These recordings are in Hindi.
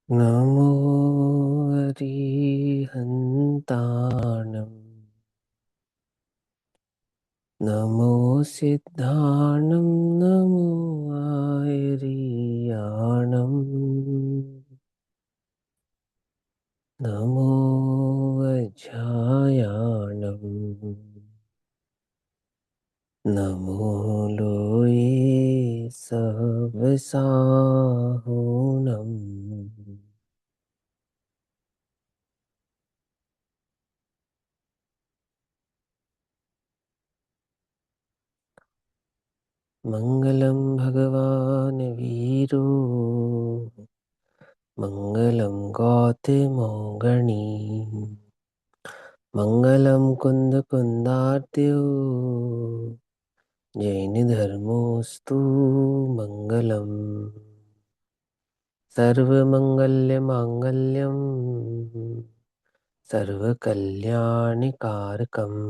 नमो अरिहन्ताणं नमो सिद्धाणं नमो आयर्याणं नमो वज्रायाणं नमो लोये सवसाहुणम् मङ्गलं भगवान् वीरो मङ्गलं गौतमोऽगणी मङ्गलं कुन्दकुन्दार्त्यो जैनधर्मोऽस्तु मङ्गलम् सर्वमङ्गल्यमाङ्गल्यं सर्वकल्याणिकारकम्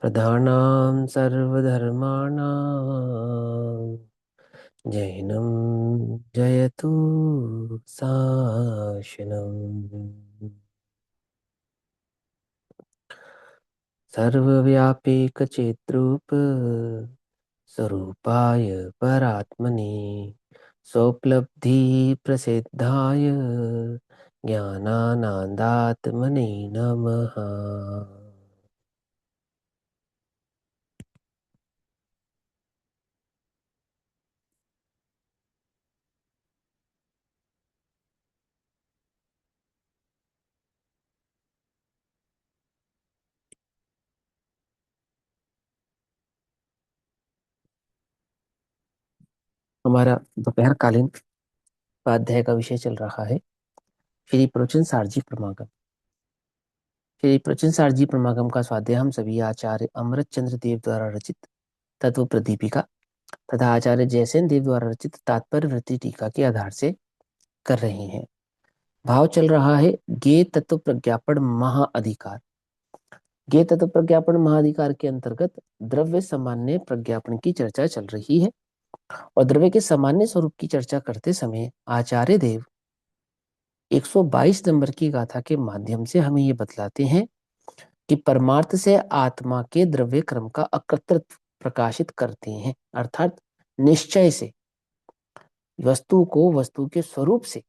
प्रधानां सर्वधर्माणां जैनं जयतु शासनम् सर्वव्यापीकचेद्रूप स्वरूपाय परात्मने स्वोपलब्धिप्रसिद्धाय ज्ञानानन्दात्मने नमः। हमारा दोपहरकालीन स्वाध्याय का विषय चल रहा है श्री प्रवचन सारजी प्रमागम। श्री प्रवचन सारजी प्रमागम का स्वाध्याय हम सभी आचार्य अमृत चंद्र देव द्वारा रचित तत्व प्रदीपिका तथा आचार्य जयसेन देव द्वारा रचित तात्पर्य वृत्ति टीका के आधार से कर रहे हैं। भाव चल रहा है ज्ञेय तत्व प्रज्ञापन महाअधिकार। ज्ञेय तत्व प्रज्ञापन महाअधिकार के अंतर्गत द्रव्य सामान्य प्रज्ञापन की चर्चा चल रही है और द्रव्य के सामान्य स्वरूप की चर्चा करते समय आचार्य देव 122 नंबर की गाथा के माध्यम से हमें ये बतलाते हैं कि परमार्थ से आत्मा के द्रव्य क्रम का अकर्तृत्व प्रकाशित करते हैं, अर्थात निश्चय से वस्तु को वस्तु के स्वरूप से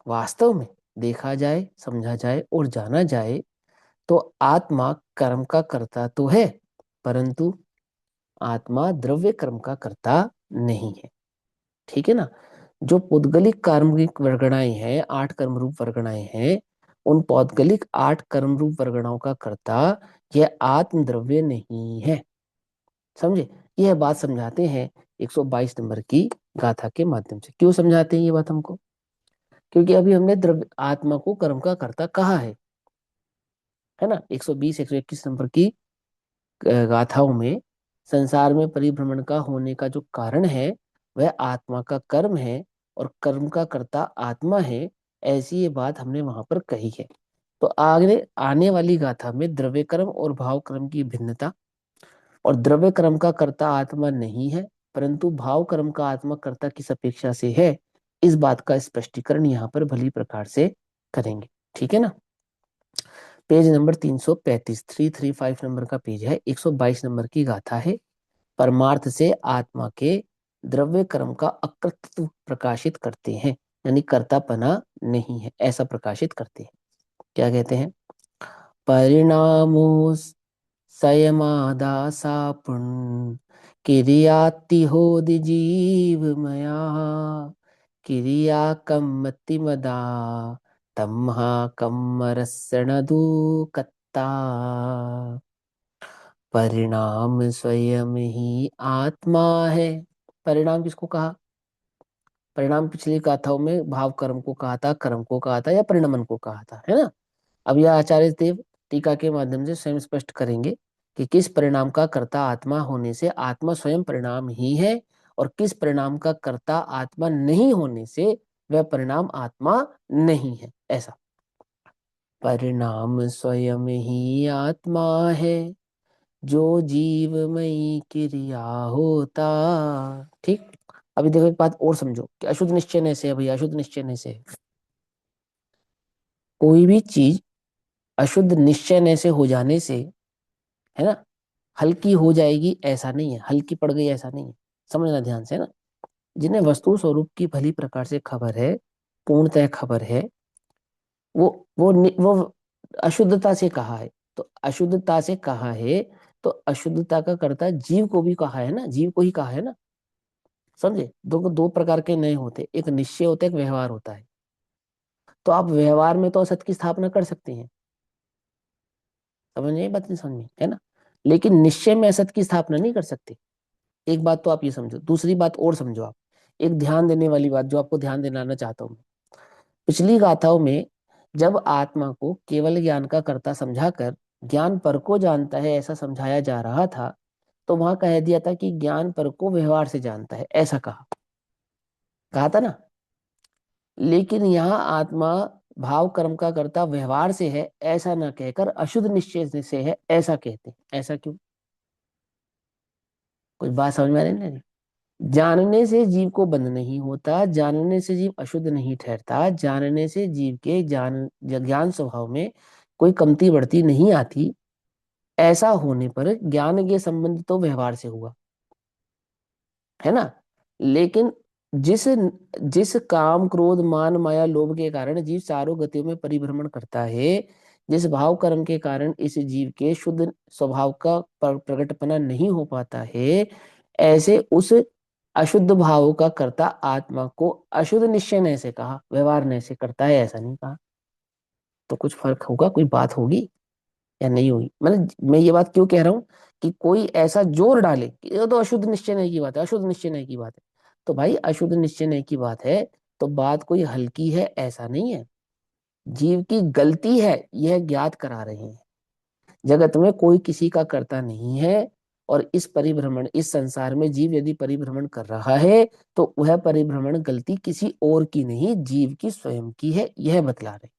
वास्तव में देखा जाए, समझा जाए और जाना जाए तो आत्मा कर्म का कर्ता तो है, परंतु आत्मा द्रव्य कर्म का कर्ता नहीं है। ठीक है ना। जो पौद्गलिक कार्मिक वर्गणाएं हैं, 8 कर्म रूप वर्गणाएं हैं, उन पौद्गलिक 8 कर्म रूप वर्गणाओं का कर्ता यह आत्म द्रव्य नहीं है। समझे। यह बात समझाते हैं 122 नंबर की गाथा के माध्यम से। क्यों समझाते हैं ये बात हमको? क्योंकि अभी हमने द्रव्य आत्मा को कर्म का कर्ता कहा है ना। 120 121 नंबर की गाथाओं में संसार में परिभ्रमण का होने का जो कारण है वह आत्मा का कर्म है और कर्म का कर्ता आत्मा है, ऐसी ये बात हमने वहां पर कही है। तो आगे आने वाली गाथा में द्रव्य कर्म और भाव कर्म की भिन्नता और द्रव्य कर्म का कर्ता आत्मा नहीं है परंतु भाव कर्म का आत्मा कर्ता किस अपेक्षा से है, इस बात का स्पष्टीकरण यहाँ पर भली प्रकार से करेंगे। ठीक है ना। पेज नंबर 335 335 नंबर का पेज है। 122 नंबर की गाथा है परमार्थ से आत्मा के द्रव्य कर्म का अकर्तृत्व प्रकाशित करते हैं, यानी कर्तापना नहीं है ऐसा प्रकाशित करते हैं। क्या कहते हैं? परिणामो संयमादासा पुण्य किरियाति होदि जीव मया किरिया कम्मति मदा तम्हा कम्मरसण दूकत्ता। परिणाम स्वयं ही आत्मा है। परिणाम किसको कहा? परिणाम पिछली गाथाओं में भाव कर्म को कहा था, कर्म को कहा था या परिणमन को कहा था, है ना। अब यह आचार्य देव टीका के माध्यम से स्वयं स्पष्ट करेंगे कि किस परिणाम का कर्ता आत्मा होने से आत्मा स्वयं परिणाम ही है और किस परिणाम का कर्ता आत्मा नहीं होने से वह परिणाम आत्मा नहीं है। ऐसा परिणाम स्वयं ही आत्मा है जो जीवमयी क्रिया होता। ठीक। अभी देखो एक बात और समझो कि अशुद्ध निश्चय ऐसे है भैया, अशुद्ध निश्चय ऐसे है। कोई भी चीज अशुद्ध निश्चय से हो जाने से, है ना, हल्की हो जाएगी ऐसा नहीं है, हल्की पड़ गई ऐसा नहीं है। समझना ध्यान से, है ना। जिन्हें वस्तु स्वरूप की भली प्रकार से खबर है, पूर्णतः खबर है, वो अशुद्धता से कहा है। तो अशुद्धता से कहा है, तो अशुद्धता का कर्ता जीव को भी कहा है ना, जीव को ही कहा है ना। समझे, दो दो प्रकार के नए होते, एक निश्चय होता है, एक व्यवहार होता है। तो आप व्यवहार में तो असत की स्थापना कर सकते हैं, समझ में, बात नहीं समझ में, है ना। लेकिन निश्चय में असत की स्थापना नहीं कर सकते। एक बात तो आप ये समझो, दूसरी बात और समझो आप। एक ध्यान देने वाली बात जो आपको ध्यान दिलाना चाहता हूं मैं। पिछली गाथाओं में जब आत्मा को केवल ज्ञान का कर्ता समझाकर ज्ञान पर को जानता है ऐसा समझाया जा रहा था, तो वहां कह दिया था कि ज्ञान पर को व्यवहार से जानता है, ऐसा कहा कहा था ना। लेकिन यहाँ आत्मा भाव कर्म का कर्ता व्यवहार से है ऐसा ना कहकर अशुद्ध निश्चय से है ऐसा कहते हैं। ऐसा क्यों? कुछ बात समझ में आ रही है ना? जानने से जीव को बंध नहीं होता, जानने से जीव अशुद्ध नहीं ठहरता, जानने से जीव के ज्ञान स्वभाव में कोई कमती बढ़ती नहीं आती। ऐसा होने पर ज्ञान के संबंध तो व्यवहार से हुआ, है ना। लेकिन जिस जिस काम क्रोध मान माया लोभ के कारण जीव चारों गतियों में परिभ्रमण करता है, जिस भाव कर्म के कारण इस जीव के शुद्ध स्वभाव का प्रकटपना नहीं हो पाता है, ऐसे उस अशुद्ध भाव का कर्ता आत्मा को अशुद्ध निश्चय ने से कहा, व्यवहार ने से करता है ऐसा नहीं कहा। तो कुछ फर्क होगा, कोई बात होगी या नहीं होगी? मतलब मैं ये बात क्यों कह रहा हूँ कि कोई ऐसा जोर डाले कि ये तो अशुद्ध निश्चय नहीं की बात है, अशुद्ध निश्चय नहीं की बात है। तो भाई अशुद्ध निश्चय नहीं की बात है, तो बात कोई हल्की है ऐसा नहीं है। जीव की गलती है यह ज्ञात करा रहे हैं। जगत में कोई किसी का कर्ता नहीं है, और इस परिभ्रमण, इस संसार में जीव यदि परिभ्रमण कर रहा है, तो वह परिभ्रमण गलती किसी और की नहीं, जीव की स्वयं की है, यह बतला रहे हैं।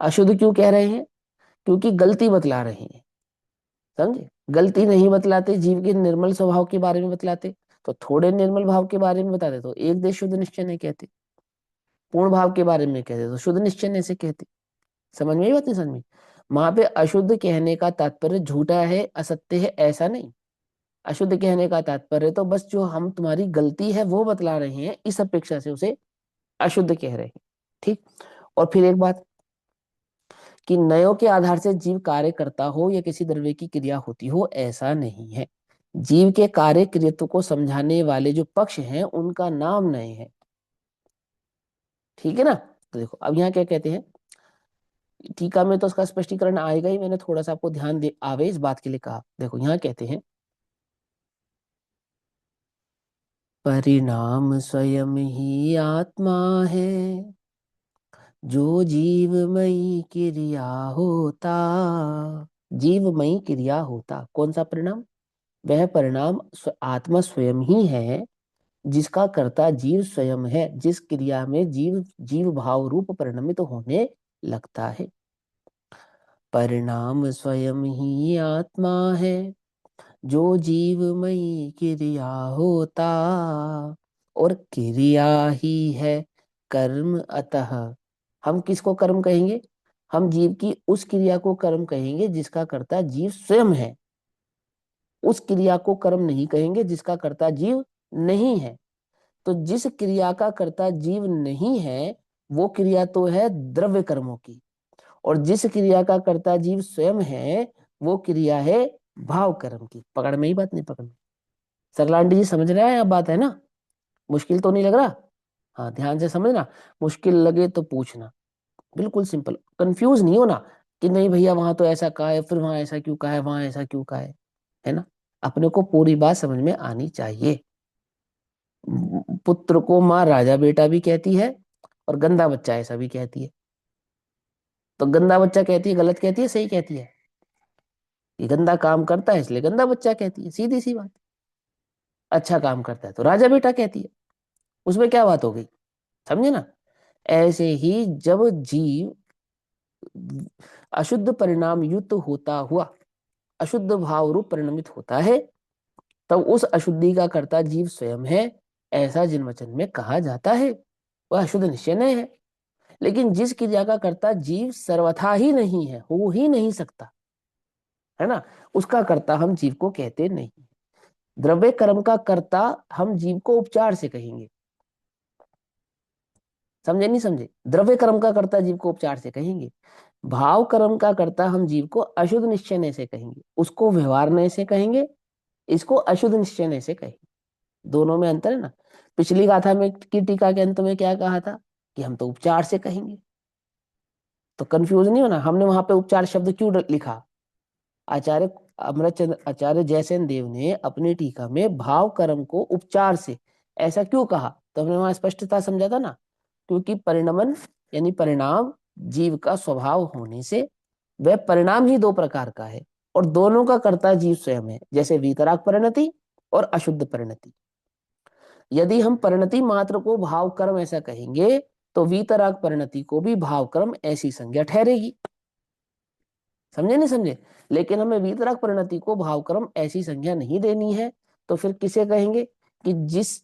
अशुद्ध क्यों कह रहे हैं? क्योंकि गलती बतला रहे हैं, समझे। गलती नहीं बतलाते, जीव के निर्मल स्वभाव के बारे में बतलाते, तो थोड़े निर्मल भाव के बारे में बताते तो एक देश शुद्ध निश्चय नहीं कहते, पूर्ण भाव के बारे में कहते तो शुद्ध निश्चय नहीं से कहते। समझ में ही बात नहीं समझ में? वहां पे अशुद्ध कहने का तात्पर्य झूठा है, असत्य है, ऐसा नहीं। अशुद्ध कहने का तात्पर्य तो बस जो हम तुम्हारी गलती है वो बतला रहे हैं, इस अपेक्षा से उसे अशुद्ध कह रहे हैं। ठीक। और फिर एक बात कि नयों के आधार से जीव कार्य करता हो या किसी द्रव्य की क्रिया होती हो, ऐसा नहीं है। जीव के कार्य क्रियत्व को समझाने वाले जो पक्ष हैं उनका नाम नय है। ठीक है ना। तो देखो अब यहाँ क्या कहते हैं, टीका में तो उसका स्पष्टीकरण आएगा ही, मैंने थोड़ा सा आपको ध्यान दे आवे इस बात के लिए कहा। देखो यहाँ कहते हैं, परिणाम स्वयं ही आत्मा है, जो जीवमयी क्रिया होता। जीवमयी क्रिया होता कौन सा परिणाम? वह परिणाम आत्मा स्वयं ही है, जिसका कर्ता जीव स्वयं है, जिस क्रिया में जीव जीव भाव रूप परिणमित होने लगता है। परिणाम स्वयं ही आत्मा है, जो जीवमयी क्रिया होता, और क्रिया ही है कर्म। अतः हम किसको कर्म कहेंगे? हम जीव की उस क्रिया को कर्म कहेंगे जिसका कर्ता जीव स्वयं है। उस क्रिया को कर्म नहीं कहेंगे जिसका कर्ता जीव नहीं है। तो जिस क्रिया का कर्ता जीव नहीं है, वो क्रिया तो है द्रव्य कर्मों की, और जिस क्रिया का कर्ता जीव स्वयं है, वो क्रिया है भाव कर्म की। पकड़ में ही बात नहीं? पकड़ में? सरलांडी जी समझ रहे हैं? अब बात है ना, मुश्किल तो नहीं लग रहा? हाँ, ध्यान से समझना, मुश्किल लगे तो पूछना। बिल्कुल सिंपल, कंफ्यूज नहीं होना कि नहीं भैया वहां तो ऐसा कहा है, फिर वहां ऐसा क्यों कहा है, वहां ऐसा क्यों कहा है ना। अपने को पूरी बात समझ में आनी चाहिए। पुत्र को माँ राजा बेटा भी कहती है, और गंदा बच्चा ऐसा भी कहती है। तो गंदा बच्चा कहती है, गलत कहती है, सही कहती है? ये गंदा काम करता है इसलिए गंदा बच्चा कहती है, सीधी सी बात। अच्छा काम करता है तो राजा बेटा कहती है, उसमें क्या बात हो गई? समझे ना। ऐसे ही जब जीव अशुद्ध परिणाम युक्त होता हुआ अशुद्ध भाव रूप परिणमित होता है, तब उस अशुद्धि का कर्ता जीव स्वयं है, ऐसा जिन वचन में कहा जाता है वह अशुद्ध निश्चय है। लेकिन जिस क्रिया का कर्ता जीव सर्वथा ही नहीं है, हो ही नहीं सकता, है ना, उसका कर्ता हम जीव को कहते नहीं। द्रव्य कर्म का कर्ता हम जीव को उपचार से कहेंगे। समझे नहीं समझे? द्रव्य कर्म का कर्ता जीव को उपचार से कहेंगे। भाव कर्म का कर्ता हम जीव को अशुद्ध निश्चय से कहेंगे, उसको व्यवहार से कहेंगे, इसको अशुद्ध निश्चय से कहेंगे। दोनों में अंतर है ना। पिछली गाथा में की टीका के अंत में क्या कहा था कि हम तो उपचार से कहेंगे। तो कंफ्यूज नहीं होना, हमने वहां पे उपचार शब्द क्यों लिखा? आचार्य अमरचंद्र आचार्य जयसेन देव ने अपनी टीका में भाव कर्म को उपचार से ऐसा क्यों कहा, तो हमने वहां स्पष्टता समझा था ना। क्योंकि परिणमन यानी परिणाम जीव का स्वभाव होने से वह परिणाम ही दो प्रकार का है और दोनों का कर्ता जीव स्वयं है, जैसे वीतराग परिणति और अशुद्ध परिणति। यदि हम परिणति मात्र को भाव कर्म ऐसा कहेंगे तो वीतराग परिणति को भी भाव कर्म ऐसी संज्ञा ठहरेगी। समझे नहीं समझे? लेकिन हमें वीतराग परिणति को भाव कर्म ऐसी संज्ञा नहीं देनी है, तो फिर किसे कहेंगे कि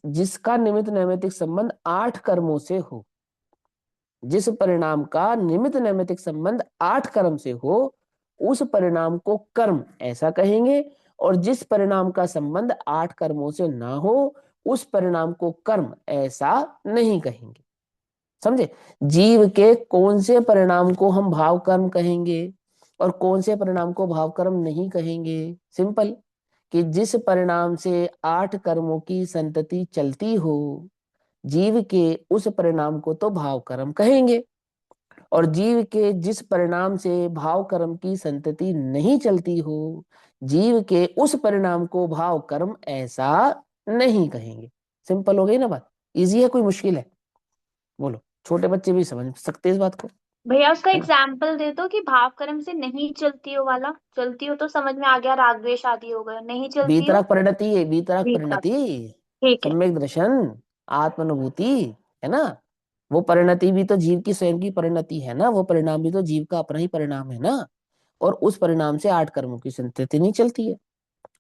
जिसका निमित्त नैमित्तिक संबंध 8 कर्मों से हो। जिस परिणाम का निमित्त नैमित्तिक संबंध 8 कर्म से हो उस परिणाम को कर्म ऐसा कहेंगे, और जिस परिणाम का संबंध 8 कर्मों से ना हो उस परिणाम को कर्म ऐसा नहीं कहेंगे। समझे? जीव के कौन से परिणाम को हम भाव कर्म कहेंगे और कौन से परिणाम को भाव कर्म नहीं कहेंगे? सिंपल, कि जिस परिणाम से 8 कर्मों की संतति चलती हो जीव के उस परिणाम को तो भाव कर्म कहेंगे, और जीव के जिस परिणाम से भाव कर्म की संतति नहीं चलती हो जीव के उस परिणाम को भाव कर्म ऐसा नहीं कहेंगे। सिंपल हो गई ना बात? इजी है, कोई मुश्किल है? बोलो, छोटे बच्चे भी समझ सकते हैं इस बात को, भैया उसका है ना। एग्जाम्पल दे दो कि भाव कर्म से नहीं चलती हो वाला। चलती हो तो समझ में आ गया, राग द्वेष आदि हो गए। नहीं चलती हो। वीतराग परिणति है, वीतराग वीक परिणति, ठीक है। सम्यक दर्शन, आत्मानुभूति, है ना। वो परिणति भी तो जीव की स्वयं की परिणति है ना, वो परिणाम भी तो जीव का अपना ही परिणाम है ना। और उस परिणाम से 8 कर्मों की संतति नहीं चलती है,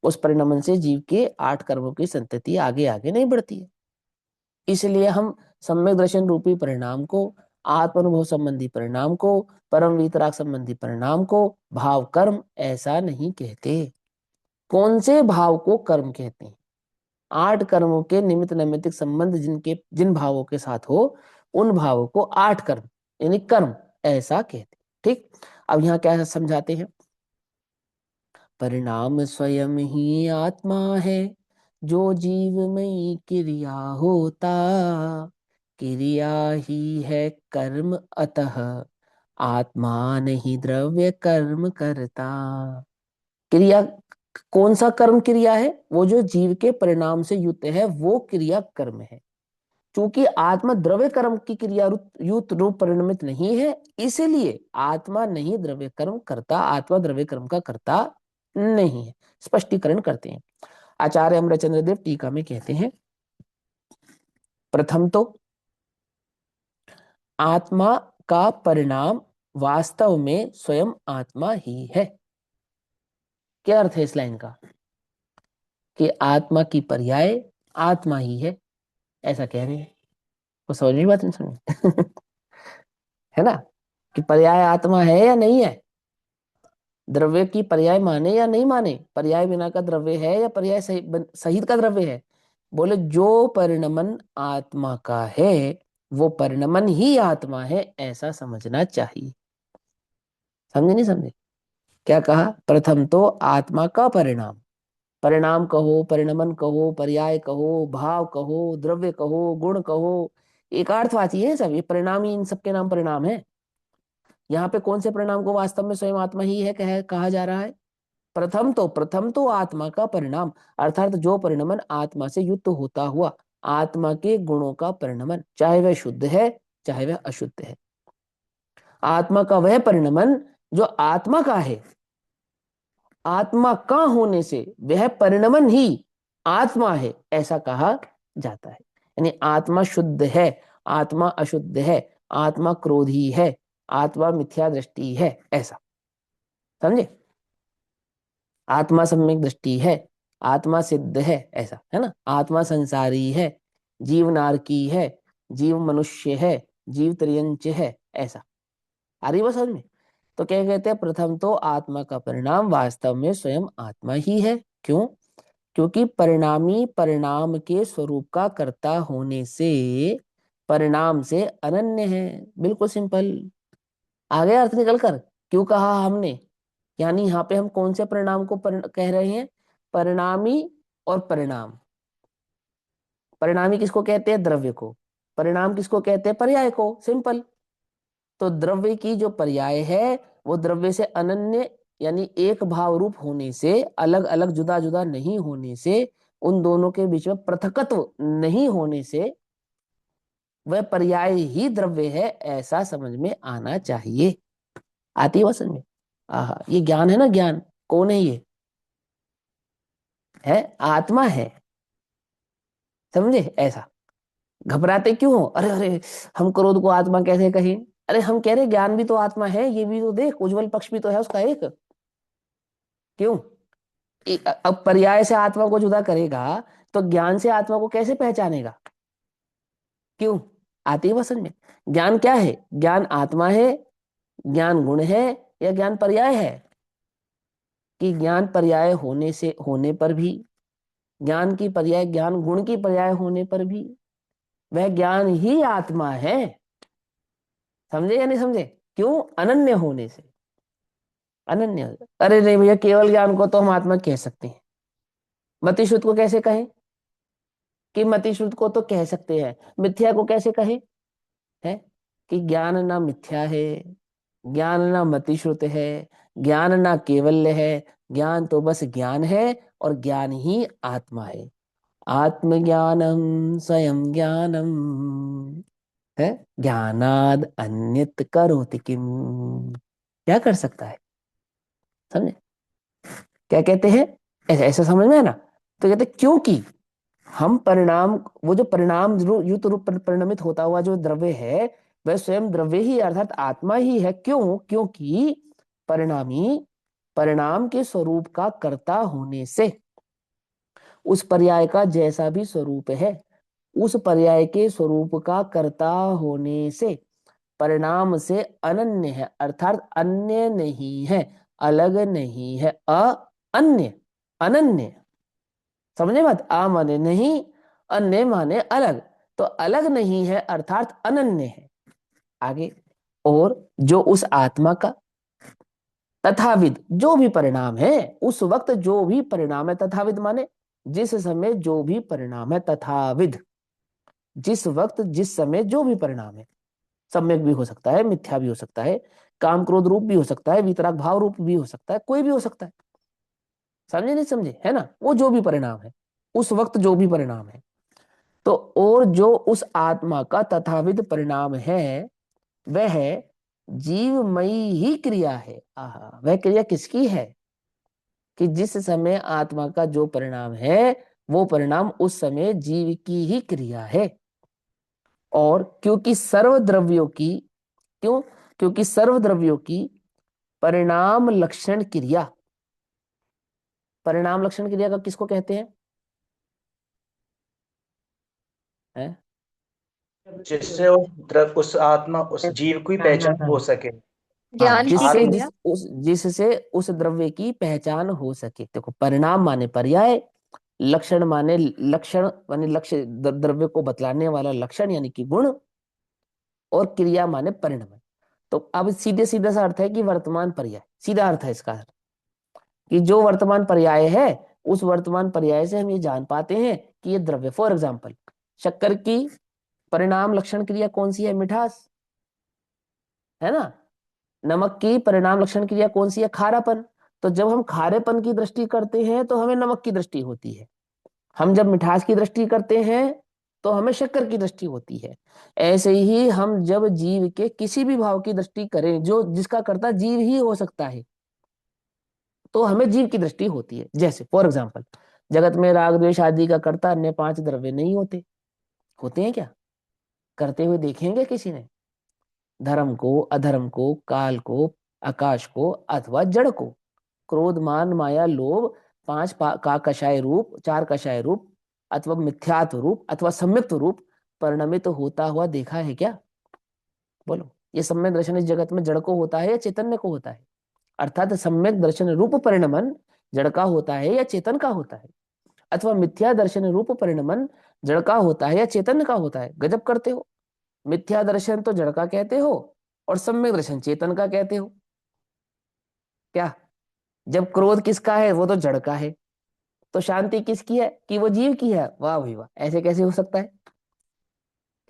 उस परिणमन से जीव के 8 कर्मों की संतति आगे आगे नहीं बढ़ती है। इसलिए हम सम्यक दर्शन रूपी परिणाम को, आत्मानुभव संबंधी परिणाम को, परम वितराग संबंधी परिणाम को भाव कर्म ऐसा नहीं कहते। कौन से भाव को कर्म कहते हैं? 8 कर्मों के निमित्त नैमित्तिक संबंध जिनके जिन भावों के साथ हो उन भावों को 8 कर्म यानी कर्म ऐसा कहते हैं। ठीक, अब यहाँ क्या समझाते हैं? परिणाम स्वयं ही आत्मा है, जो जीव में क्रिया होता, क्रिया ही है कर्म, अतः आत्मा नहीं द्रव्य कर्म करता। क्रिया, कौन सा कर्म क्रिया है? वो जो जीव के परिणाम से युक्त है वो क्रिया कर्म है। क्योंकि आत्मा द्रव्य कर्म की क्रिया युक्त रूप परिणमित नहीं है, इसलिए आत्मा नहीं द्रव्य कर्म करता, आत्मा द्रव्य कर्म का करता नहीं है। स्पष्टीकरण करते हैं आचार्य अमरचंद्र देव टीका में, कहते हैं प्रथम तो आत्मा का परिणाम वास्तव में स्वयं आत्मा ही है। क्या अर्थ है इस लाइन का? कि आत्मा की पर्याय आत्मा ही है, ऐसा कह रहे हैं। वो समझ में बात नहीं समझ है ना, कि पर्याय आत्मा है या नहीं है। द्रव्य की पर्याय माने या नहीं माने, पर्याय बिना का द्रव्य है या पर्याय सहित का द्रव्य है। बोले जो परिणमन आत्मा का है वो परिणमन ही आत्मा है, ऐसा समझना चाहिए। समझे नहीं समझे? क्या कहा? प्रथम तो आत्मा का परिणाम, परिणाम कहो, परिणमन कहो, पर्याय कहो, भाव कहो, द्रव्य कहो, गुण कहो, एकार्थवाची है सब, ये परिणाम ही इन सबके नाम परिणाम है। यहाँ पे कौन से परिणाम को वास्तव में स्वयं आत्मा ही है कहा जा रहा है? प्रथम तो आत्मा का परिणाम, अर्थात जो परिणमन आत्मा से युक्त होता हुआ आत्मा के गुणों का परिणमन, चाहे वह शुद्ध है चाहे वह अशुद्ध है। आत्मा का वह परिणमन जो आत्मा का है, आत्मा का होने से वह परिणमन ही आत्मा है, ऐसा कहा जाता है। यानी आत्मा शुद्ध है, आत्मा अशुद्ध है, आत्मा क्रोधी है, आत्मा मिथ्या दृष्टि है, ऐसा समझे। आत्मा सम्यक दृष्टि है, आत्मा सिद्ध है, ऐसा है ना। आत्मा संसारी है, जीव नारकी है, जीव मनुष्य है, जीव त्रियंच है, ऐसा। आ रही बात समझ में? तो क्या कहते हैं, प्रथम तो आत्मा का परिणाम वास्तव में स्वयं आत्मा ही है। क्यों? क्योंकि परिणामी परिणाम के स्वरूप का कर्ता होने से परिणाम से अनन्य है। बिल्कुल सिंपल। आ गया अर्थ निकल कर? क्यों कहा हमने? यानी यहाँ पे हम कौन से परिणाम को कह रहे हैं? परिणामी और परिणाम। परिणामी किसको कहते हैं? द्रव्य को। परिणाम किसको कहते हैं? पर्याय को। सिंपल। तो द्रव्य की जो पर्याय है वो द्रव्य से अनन्य यानी एक भाव रूप होने से, अलग अलग जुदा जुदा नहीं होने से, उन दोनों के बीच में पृथकत्व नहीं होने से वह पर्याय ही द्रव्य है, ऐसा समझ में आना चाहिए। आती है बात समझ में? आहा, ये ज्ञान है ना, ज्ञान। कौन है ये? है आत्मा है। समझे? ऐसा। घबराते क्यों हो? अरे अरे, हम क्रोध को आत्मा कैसे कहें? अरे हम कह रहे ज्ञान भी तो आत्मा है, ये भी तो देख, उज्जवल पक्ष भी तो है उसका एक। क्यों? अब पर्याय से आत्मा को जुदा करेगा तो ज्ञान से आत्मा को कैसे पहचानेगा? क्यों? आती है बात समझ में? ज्ञान क्या है? ज्ञान आत्मा है, ज्ञान गुण है, या ज्ञान पर्याय है? कि ज्ञान पर्याय होने से होने पर भी, ज्ञान की पर्याय ज्ञान गुण की पर्याय होने पर भी वह ज्ञान ही आत्मा है। समझे या नहीं समझे? क्यों? अनन्य होने से। अनन्य। अरे नहीं भैया, केवल ज्ञान को तो हम आत्मा कह सकते हैं, मति शुद्ध को कैसे कहें? कि मति शुद्ध को तो कह सकते हैं, मिथ्या को कैसे कहें? है कि ज्ञान ना मिथ्या है, ज्ञान ना मति श्रुत है, ज्ञान ना केवल्य है, ज्ञान तो बस ज्ञान है, और ज्ञान ही आत्मा है। आत्मज्ञानम स्वयं ज्ञानम है, ज्ञानाद अन्यत करोति किम। क्या कर सकता है? समझे? क्या कहते हैं? ऐसा ऐसा समझ में है ना? तो कहते हैं, क्योंकि हम परिणाम, वो जो परिणाम युत रूप परिणमित होता हुआ जो द्रव्य है वह स्वयं द्रव्य ही अर्थात आत्मा ही है। क्यों? क्योंकि परिणामी परिणाम के स्वरूप का कर्ता होने से उस पर्याय का जैसा भी स्वरूप है, उस पर्याय के स्वरूप का कर्ता होने से परिणाम से अनन्य है, अर्थात अन्य नहीं है, अलग नहीं है, अन्य, अनन्य। समझे बात? आ माने नहीं, अन्य माने अलग। तो अलग नहीं है अर्थात अनन्य है। आगे, और जो उस आत्मा का तथाविद जो भी परिणाम है, उस वक्त जो भी परिणाम है, तथाविद माने जिस समय जो भी परिणाम है, तथाविद जिस वक्त जिस समय जो भी परिणाम है, सम्यक भी हो सकता है, मिथ्या भी हो सकता है, काम क्रोध रूप भी हो सकता है, वितराग भाव रूप भी हो सकता है, कोई भी हो सकता है। समझे नहीं समझे? है ना? वो जो भी परिणाम है, उस वक्त जो भी परिणाम है। तो और जो उस आत्मा का तथाविध परिणाम है वह जीवमयी ही क्रिया है। आहा, वह क्रिया किसकी है? कि जिस समय आत्मा का जो परिणाम है वो परिणाम उस समय जीव की ही क्रिया है। और क्योंकि सर्वद्रव्यों की, क्यों? क्योंकि सर्वद्रव्यों की परिणाम लक्षण क्रिया, परिणाम लक्षण क्रिया का किसको कहते हैं? है? जिससे उस आत्मा उस जीव की पहचान हो सके। हाँ, ज्ञान की जिससे क्रिया। जिससे उस द्रव्य की पहचान हो सके। देखो, परिणाम माने पर्याय, लक्षण माने लक्षण, माने लक्ष्य द्रव्य को बतलाने वाला लक्षण यानी कि गुण, और क्रिया माने परिणाम। तो अब सीधे सीधा सा अर्थ है कि वर्तमान पर्याय, सीधा अर्थ है इसका। कि जो वर्तमान पर्याय है उस वर्तमान पर्याय से हम ये जान पाते हैं कि ये द्रव्य। फॉर एग्जाम्पल, शक्कर की परिणाम लक्षण क्रिया कौन सी है? मिठास, है ना? नमक की परिणाम लक्षण क्रिया कौन सी है? खारापन। तो जब हम खारेपन की दृष्टि करते हैं तो हमें नमक की दृष्टि होती है, हम जब मिठास की दृष्टि करते हैं तो हमें शक्कर की दृष्टि होती है। ऐसे ही हम जब जीव के किसी भी भाव की दृष्टि करें जो जिसका कर्ता जीव ही हो सकता है, तो हमें जीव की दृष्टि होती है। जैसे फॉर एग्जाम्पल, जगत में राग द्वेष आदि का कर्ता अन्य पांच द्रव्य नहीं होते। होते हैं क्या? करते हुए देखेंगे किसी ने? धर्म को, अधर्म को, काल को, आकाश को, अथवा जड़ को। क्रोध मान माया लोभ, का कषाय रूप, चार कषाय रूप अथवा मिथ्यात्व रूप अथवा सम्यक्त रूप परिणमित होता हुआ देखा है क्या? बोलो, ये सम्यक दर्शन इस जगत में जड़ को होता है या चैतन्य को होता है? अर्थात सम्यक दर्शन रूप परिणमन जड़ का होता है या चेतन का होता है? अथवा मिथ्या दर्शन रूप परिणमन जड़ का होता है या चेतन का होता है? गजब करते हो, मिथ्या दर्शन तो जड़ का कहते हो और सम्यक दर्शन चेतन का कहते हो। क्या? जब क्रोध किसका है? वो तो जड़ का है। तो शांति किसकी है? कि वो जीव की है। वाह भाई वाह, ऐसे कैसे हो सकता है?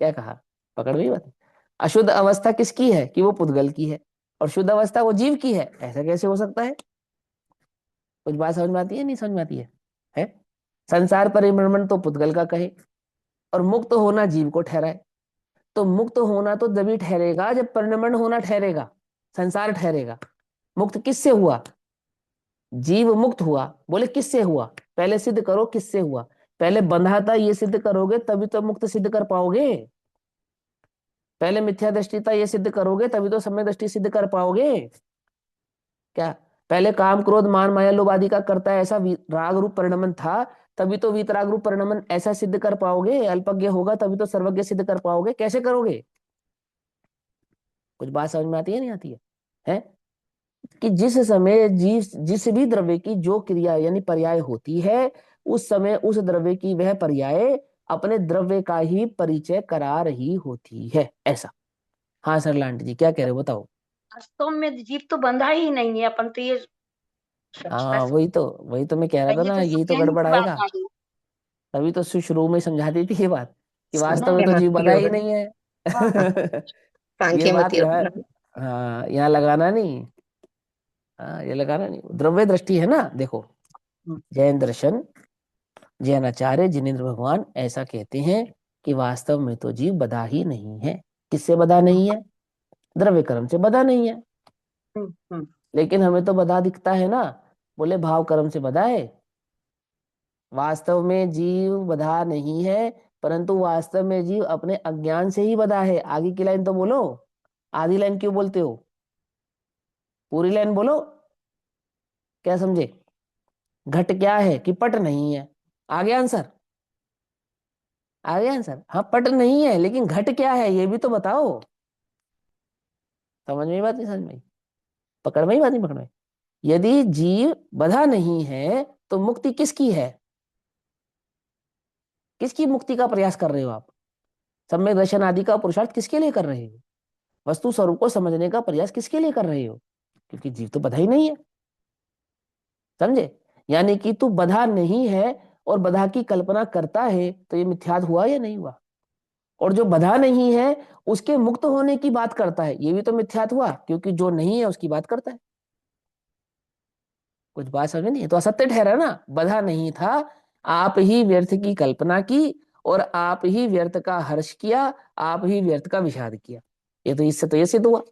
क्या कहा? पकड़ गई बात? अशुद्ध अवस्था किसकी है? कि वो पुद्गल की है। और शुद्ध अवस्था वो जीव की है। ऐसा कैसे हो सकता है? कुछ बात समझ में आती है? नहीं समझ में आती है? संसार परिभ्रमण तो पुद्गल का कहे और मुक्त होना जीव को ठहराए। तो मुक्त होना तो तभी ठहरेगा जब परिणमन होना ठहरेगा, संसार ठहरेगा। मुक्त किससे हुआ? जीव मुक्त हुआ। बोले किससे हुआ? पहले सिद्ध करो किससे हुआ। पहले बंधा था ये सिद्ध करोगे तभी तो मुक्त सिद्ध कर पाओगे। पहले मिथ्या दृष्टि था ये सिद्ध करोगे तभी तो सम्यक दृष्टि सिद्ध कर पाओगे। क्या? पहले काम क्रोध मान माया लोभ आदि का करता है ऐसा राग रूप परिणमन था, तभी तो वीतराग रूप परिणमन ऐसा सिद्ध कर पाओगे। अल्पज्ञ होगा तभी तो सर्वज्ञ सिद्ध कर पाओगे। कैसे करोगे? कुछ बात समझ में आती है? नहीं आती है? कि जिस समय जिस भी द्रव्य की जो क्रिया यानी पर्याय होती है, उस समय उस द्रव्य की वह पर्याय अपने द्रव्य का ही परिचय करा रही होती है, ऐसा। हाँ सर लांटी जी क्या कह रहे हो, बताओ। वास्तव में जीव तो बंधा ही नहीं है, अपन तो ये हाँ वही तो मैं कह रहा था ये ना, तो यही तो समझाने गड़बड़ की बात आएगा। आ गई। तभी तो शुरू में समझा दी थी ये बात कि वास्तव में तो जीव सांख्यमति बंधा ही योग, नहीं है। हाँ, ये बात सांख्यमति यहाँ, योग। हाँ यहाँ लगाना नहीं। हाँ ये लगाना नहीं, द्रव्य दृष्टि है ना। देखो, जैन दर्शन जैनाचार्य जिनेन्द्र भगवान ऐसा कहते हैं कि वास्तव में तो जीव बधा ही नहीं है। किससे बधा नहीं है? द्रव्य कर्म से बधा नहीं है। हम्म, लेकिन हमें तो बधा दिखता है ना। बोले भाव कर्म से बधा है। वास्तव में जीव बधा नहीं है, परंतु वास्तव में जीव अपने अज्ञान से ही बधा है। आगे की लाइन तो बोलो, आधी लाइन क्यों बोलते हो? पूरी लाइन बोलो। क्या समझे? घट क्या है? कि पट नहीं है। आगे आंसर, आगे आंसर। हाँ पट नहीं है, लेकिन घट क्या है ये भी तो बताओ। समझ में ही बात नहीं? समझ में ही? पकड़ में ही बात नहीं? पकड़ में? यदि जीव बधा नहीं है तो मुक्ति किसकी है? किसकी मुक्ति का प्रयास कर रहे हो आप? सम्यक दर्शन आदि का पुरुषार्थ किसके लिए कर रहे हो? वस्तु स्वरूप को समझने का प्रयास किसके लिए कर रहे हो? क्योंकि जीव तो बधा ही नहीं है। समझे? यानी कि तू बधा नहीं है और बधा की कल्पना करता है, तो ये मिथ्यात हुआ या नहीं हुआ? और जो बधा नहीं है उसके मुक्त होने की बात करता है, ये भी तो मिथ्यात हुआ, क्योंकि जो नहीं है उसकी बात करता है। कुछ बात समझ में नहीं है? तो असत्य ठहरा ना, बधा नहीं था। आप ही व्यर्थ की कल्पना की और आप ही व्यर्थ का हर्ष किया, आप ही व्यर्थ का विषाद किया। ये तो इससे तो ये सिद्ध हुआ।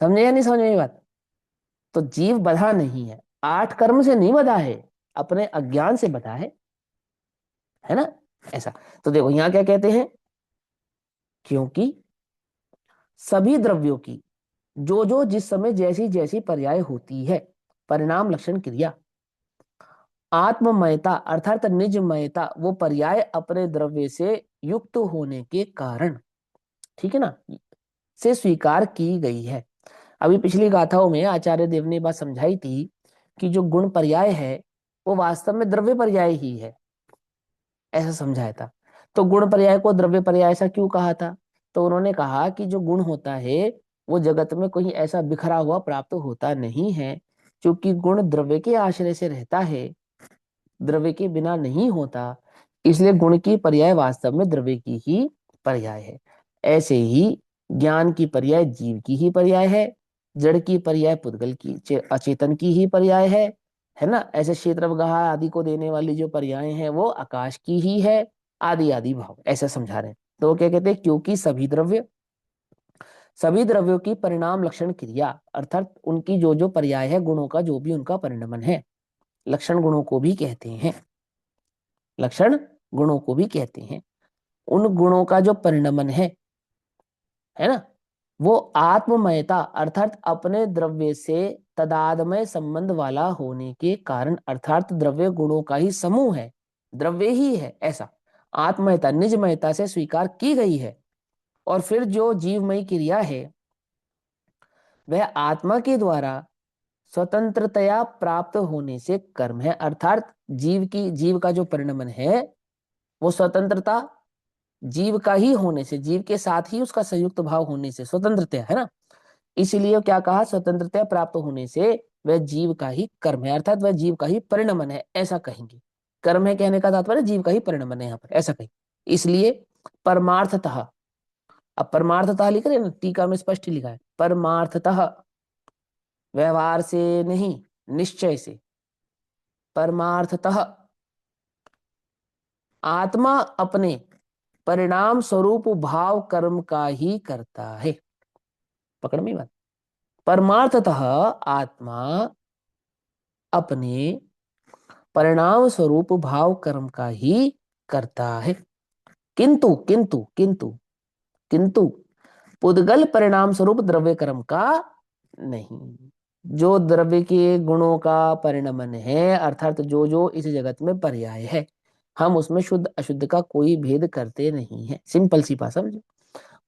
समझे या नहीं समझ में ये बात? तो जीव बधा नहीं है, आठ कर्म से नहीं बधा है, अपने अज्ञान से बधा है ना। ऐसा। तो देखो यहां क्या कहते हैं, क्योंकि सभी द्रव्यों की जो जो जिस समय जैसी जैसी पर्याय होती है, परिणाम लक्षण क्रिया, आत्ममयता अर्थात निजमयता वो पर्याय अपने द्रव्य से युक्त होने के कारण, ठीक है ना, से स्वीकार की गई है। अभी पिछली गाथाओं में आचार्य देव ने बात समझाई थी कि जो गुण पर्याय है वो वास्तव में द्रव्य पर्याय ही है, ऐसा समझाया था। तो गुण पर्याय को द्रव्य पर्याय ऐसा क्यों कहा था? तो उन्होंने कहा कि जो गुण होता है वो जगत में कोई ऐसा बिखरा हुआ प्राप्त होता नहीं है, क्योंकि गुण द्रव्य के आश्रय से रहता है, द्रव्य के बिना नहीं होता। इसलिए गुण की पर्याय वास्तव में द्रव्य की ही पर्याय है। ऐसे ही ज्ञान की पर्याय जीव की ही पर्याय है, जड़ की पर्याय पुद्गल की अचेतन की ही पर्याय है ना। ऐसे क्षेत्रवगाह आदि को देने वाली जो पर्याय हैं वो आकाश की ही है, आदि आदि भाव ऐसा समझा रहे हैं। तो वो क्या कहते हैं, क्योंकि सभी द्रव्यों की परिणाम लक्षण क्रिया अर्थात उनकी जो जो पर्याय है, गुणों का जो भी उनका परिणमन है, लक्षण गुणों को भी कहते हैं, लक्षण गुणों को भी कहते हैं। उन गुणों का जो परिणमन है ना, वो आत्ममयता अर्थात अपने द्रव्य से तदादमय संबंध वाला होने के कारण, अर्थात द्रव्य गुणों का ही समूह है। द्रव्य ही है, ऐसा आत्मयता निजमयता से स्वीकार की गई है। और फिर जो जीवमयी क्रिया है वह आत्मा के द्वारा स्वतंत्रतया प्राप्त होने से कर्म है, अर्थात जीव का जो परिणमन है वो स्वतंत्रता जीव का ही होने से, जीव के साथ ही उसका संयुक्त भाव होने से स्वतंत्रता है ना, इसलिए क्या कहा, स्वतंत्रता प्राप्त होने से वह जीव का ही कर्म है, अर्थात वह जीव का ही परिणमन है, ऐसा कहेंगे। कर्म है कहने का तात्पर्य जीव का ही परिणमन है यहाँ पर, ऐसा कहेंगे। इसलिए परमार्थतः, अब परमार्थतः लिख रहे हैं ना, टीका में स्पष्ट लिखा है परमार्थतः, व्यवहार से नहीं, निश्चय से, परमार्थतः आत्मा अपने परिणाम स्वरूप भाव कर्म का ही करता है। पकड़ में बात, परमार्थतः आत्मा अपने परिणाम स्वरूप भाव कर्म का ही करता है। किंतु किंतु किंतु किंतु पुद्गल परिणाम स्वरूप द्रव्य कर्म का नहीं। जो द्रव्य के गुणों का परिणमन है, अर्थात जो जो इस जगत में पर्याय है, हम उसमें शुद्ध अशुद्ध का कोई भेद करते नहीं है, सिंपल सी बात समझो।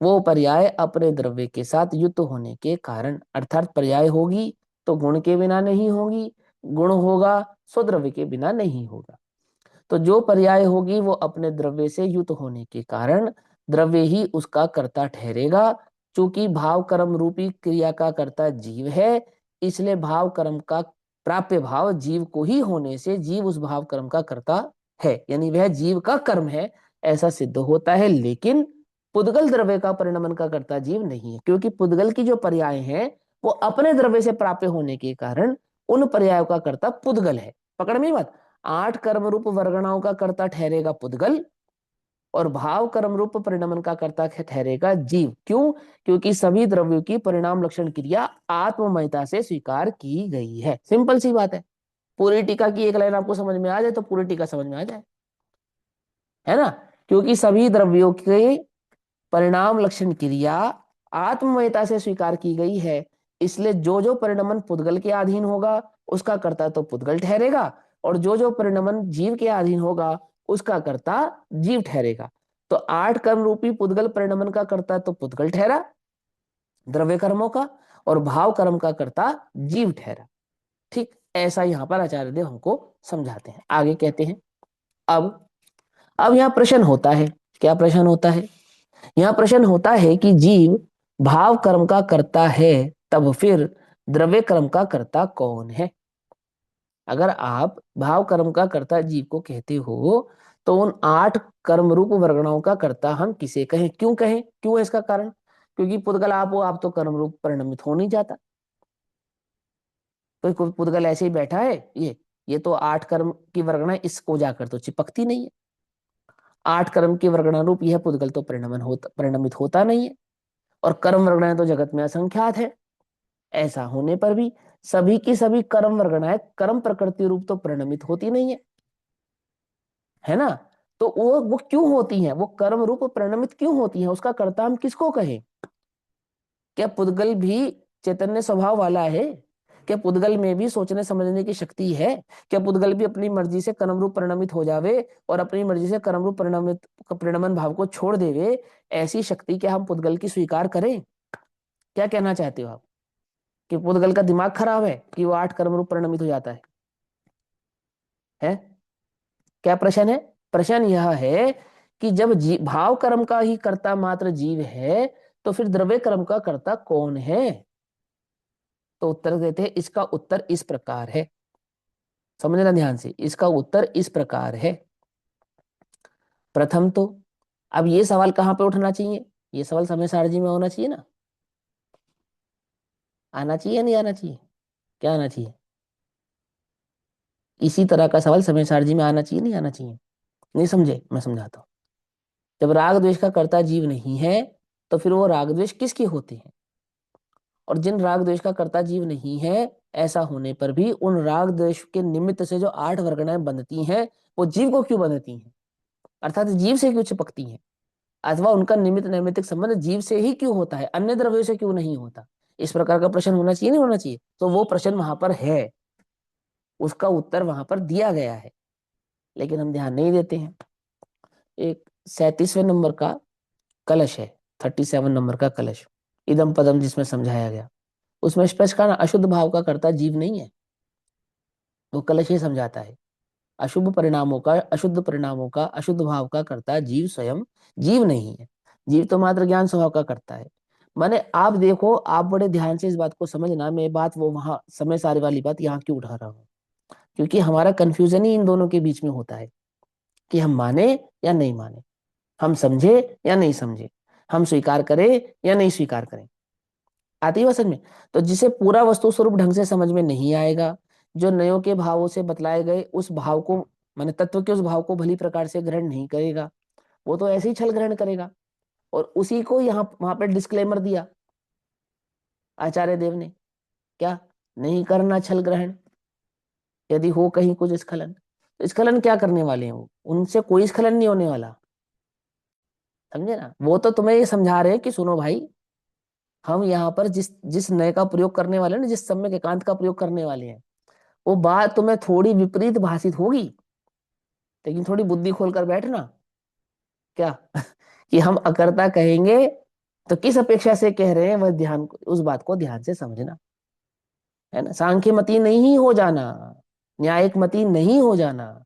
वो पर्याय अपने द्रव्य के साथ युक्त होने के कारण, अर्थात पर्याय होगी तो गुण के बिना नहीं होगी, गुण होगा सो द्रव्य के बिना नहीं होगा। तो जो पर्याय होगी वो अपने द्रव्य से युक्त होने के कारण द्रव्य ही उसका कर्ता ठहरेगा। चूंकि भाव कर्म रूपी क्रिया का कर्ता जीव है, इसलिए भाव कर्म का प्राप्य भाव जीव को ही होने से जीव उस भाव कर्म का कर्ता है, यानी वह जीव का कर्म है, ऐसा सिद्ध होता है। लेकिन पुद्गल द्रव्य का परिणमन का कर्ता जीव नहीं है, क्योंकि पुद्गल की जो पर्याय हैं वो अपने द्रव्य से प्राप्य होने के कारण उन पर्यायों का कर्ता पुद्गल है। पकड़ में बात, 8 कर्म रूप वर्गणाओं का कर्ता ठहरेगा पुद्गल और भाव कर्म रूप परिणमन का कर्ता ठहरेगा जीव। क्यों? क्योंकि सभी द्रव्यों की परिणाम लक्षण क्रिया आत्ममयता से स्वीकार की गई है। सिंपल सी बात है। पूरी टीका की एक लाइन आपको समझ में आ जाए तो पूरी टीका समझ में आ जाए, है ना। क्योंकि सभी द्रव्यों के परिणाम लक्षण क्रिया आत्ममयता से स्वीकार की गई है, इसलिए जो जो परिणमन पुद्गल के अधीन होगा उसका कर्ता तो पुद्गल ठहरेगा, और जो जो परिणमन जीव के अधीन होगा उसका कर्ता जीव ठहरेगा। तो 8 कर्म रूपी पुद्गल परिणमन का कर्ता तो पुद्गल ठहरा द्रव्य कर्मों का, और भाव कर्म का कर्ता जीव ठहरा। ठीक ऐसा यहां पर आचार्य देव हमको समझाते हैं। आगे कहते हैं, अब यहां प्रश्न होता है। क्या प्रश्न होता है? यहां प्रश्न होता है कि जीव भाव कर्म का कर्ता है, तब फिर द्रव्य कर्म का कर्ता कौन है? अगर आप भाव कर्म का कर्ता जीव को कहते हो तो उन 8 कर्म रूप वर्गणाओं का कर्ता हम किसे कहें? क्यों कहें? क्यों है इसका कारण? क्योंकि पुद्गल आप हो, आप तो कर्म रूप परिणमित हो नहीं जाता। तो कोई पुद्गल ऐसे ही बैठा है, ये तो 8 कर्म की वर्गणा इसको जाकर तो चिपकती नहीं है। 8 कर्म की वर्गणा रूप यह पुद्गल तो परिणमित होता नहीं है, और कर्म वर्गणाएं तो जगत में असंख्यात है। ऐसा होने पर भी सभी की सभी कर्म वर्गणाएं कर्म प्रकृति रूप तो परिणमित होती नहीं है ना। तो वो क्यों होती हैं? वो कर्म रूप परिणमित क्यों होती हैं? उसका कर्ता हम किसको कहें? क्या पुद्गल भी चैतन्य स्वभाव वाला है? क्या पुद्गल में भी सोचने समझने की शक्ति है? क्या पुद्गल भी अपनी मर्जी से कर्म रूप परिणमित हो जावे और अपनी मर्जी से कर्म रूप परिणमन भाव को छोड़ देवे? ऐसी शक्ति क्या हम पुद्गल की स्वीकार करें? क्या कहना चाहते हो आप? कि पुद्गल का दिमाग खराब है कि वो 8 कर्म रूप परिणमित हो जाता है? क्या प्रश्न है? प्रश्न यह है कि जब भाव कर्म का ही कर्ता मात्र जीव है, तो फिर द्रव्य कर्म का कर्ता कौन है? तो उत्तर देते हैं, इसका उत्तर इस प्रकार है, समझना ध्यान से। इसका उत्तर इस प्रकार है। प्रथम तो अब ये सवाल कहां पे उठना चाहिए? ये सवाल समय सारणी में होना चाहिए ना, आना चाहिए नहीं आना चाहिए? क्या आना चाहिए? इसी तरह का सवाल समय सारणी में आना चाहिए नहीं आना चाहिए? नहीं समझे? मैं समझाता हूं। जब राग द्वेष का कर्ता जीव नहीं है तो फिर वो राग द्वेष किसके होते हैं? और जिन राग द्वेष का कर्ता जीव नहीं है, ऐसा होने पर भी उन राग द्वेष के निमित्त से जो 8 वर्गणाएं बंधती हैं वो जीव को क्यों बंधती हैं? अर्थात जीव से क्यों चिपकती हैं? अथवा उनका निमित्त नैमित्तिक संबंध जीव से ही क्यों होता है, अन्य द्रव्यों से क्यों नहीं होता? इस प्रकार का प्रश्न होना चाहिए नहीं होना चाहिए? तो वो प्रश्न वहां पर है, उसका उत्तर वहां पर दिया गया है। लेकिन हम ध्यान नहीं देते हैं। एक 37वें नंबर का कलश है, 37 नंबर का कलश, इदम पदम जिसमें समझाया गया, उसमें स्पष्ट कहा ना, अशुद्ध भाव का कर्ता जीव नहीं है। वो कलश ही समझाता है, अशुभ परिणामों का, अशुद्ध परिणामों का, अशुद्ध भाव का कर्ता जीव स्वयं जीव नहीं है। जीव तो मात्र ज्ञान स्वभाव का करता है। माने आप देखो, आप बड़े ध्यान से इस बात को समझना, मैं बात वो वहां समय सारे वाली बात यहाँ क्यों उठा रहा हूँ, क्योंकि हमारा कंफ्यूजन ही इन दोनों के बीच में होता है कि हम माने या नहीं माने, हम समझे या नहीं समझे, हम स्वीकार करें या नहीं स्वीकार करें। आती है समझ में? तो जिसे पूरा वस्तु स्वरूप ढंग से समझ में नहीं आएगा, जो नयों के भावों से बतलाए गए उस भाव को, माने तत्व के उस भाव को भली प्रकार से ग्रहण नहीं करेगा, वो तो ऐसे ही छल ग्रहण करेगा। और उसी को यहाँ वहां पे डिस्क्लेमर दिया आचार्य देव ने, क्या, नहीं करना छल ग्रहण, यदि हो कहीं कुछ स्खलन। तो स्खलन क्या करने वाले हैं वो, उनसे कोई स्खलन नहीं होने वाला, समझे ना? वो तो तुम्हें ये समझा रहे हैं कि सुनो भाई, हम यहाँ पर जिस जिस नय का प्रयोग करने वाले हैं ना, जिस सम्यक एकांत का प्रयोग करने वाले हैं, वो बात तुम्हें थोड़ी विपरीत भाषित होगी, लेकिन थोड़ी बुद्धि खोलकर बैठना, क्या कि हम अकर्ता कहेंगे तो किस अपेक्षा से कह रहे हैं, वह ध्यान, उस बात को ध्यान से समझना, है ना? सांख्य मती नहीं हो जाना, न्यायिक मती नहीं हो जाना,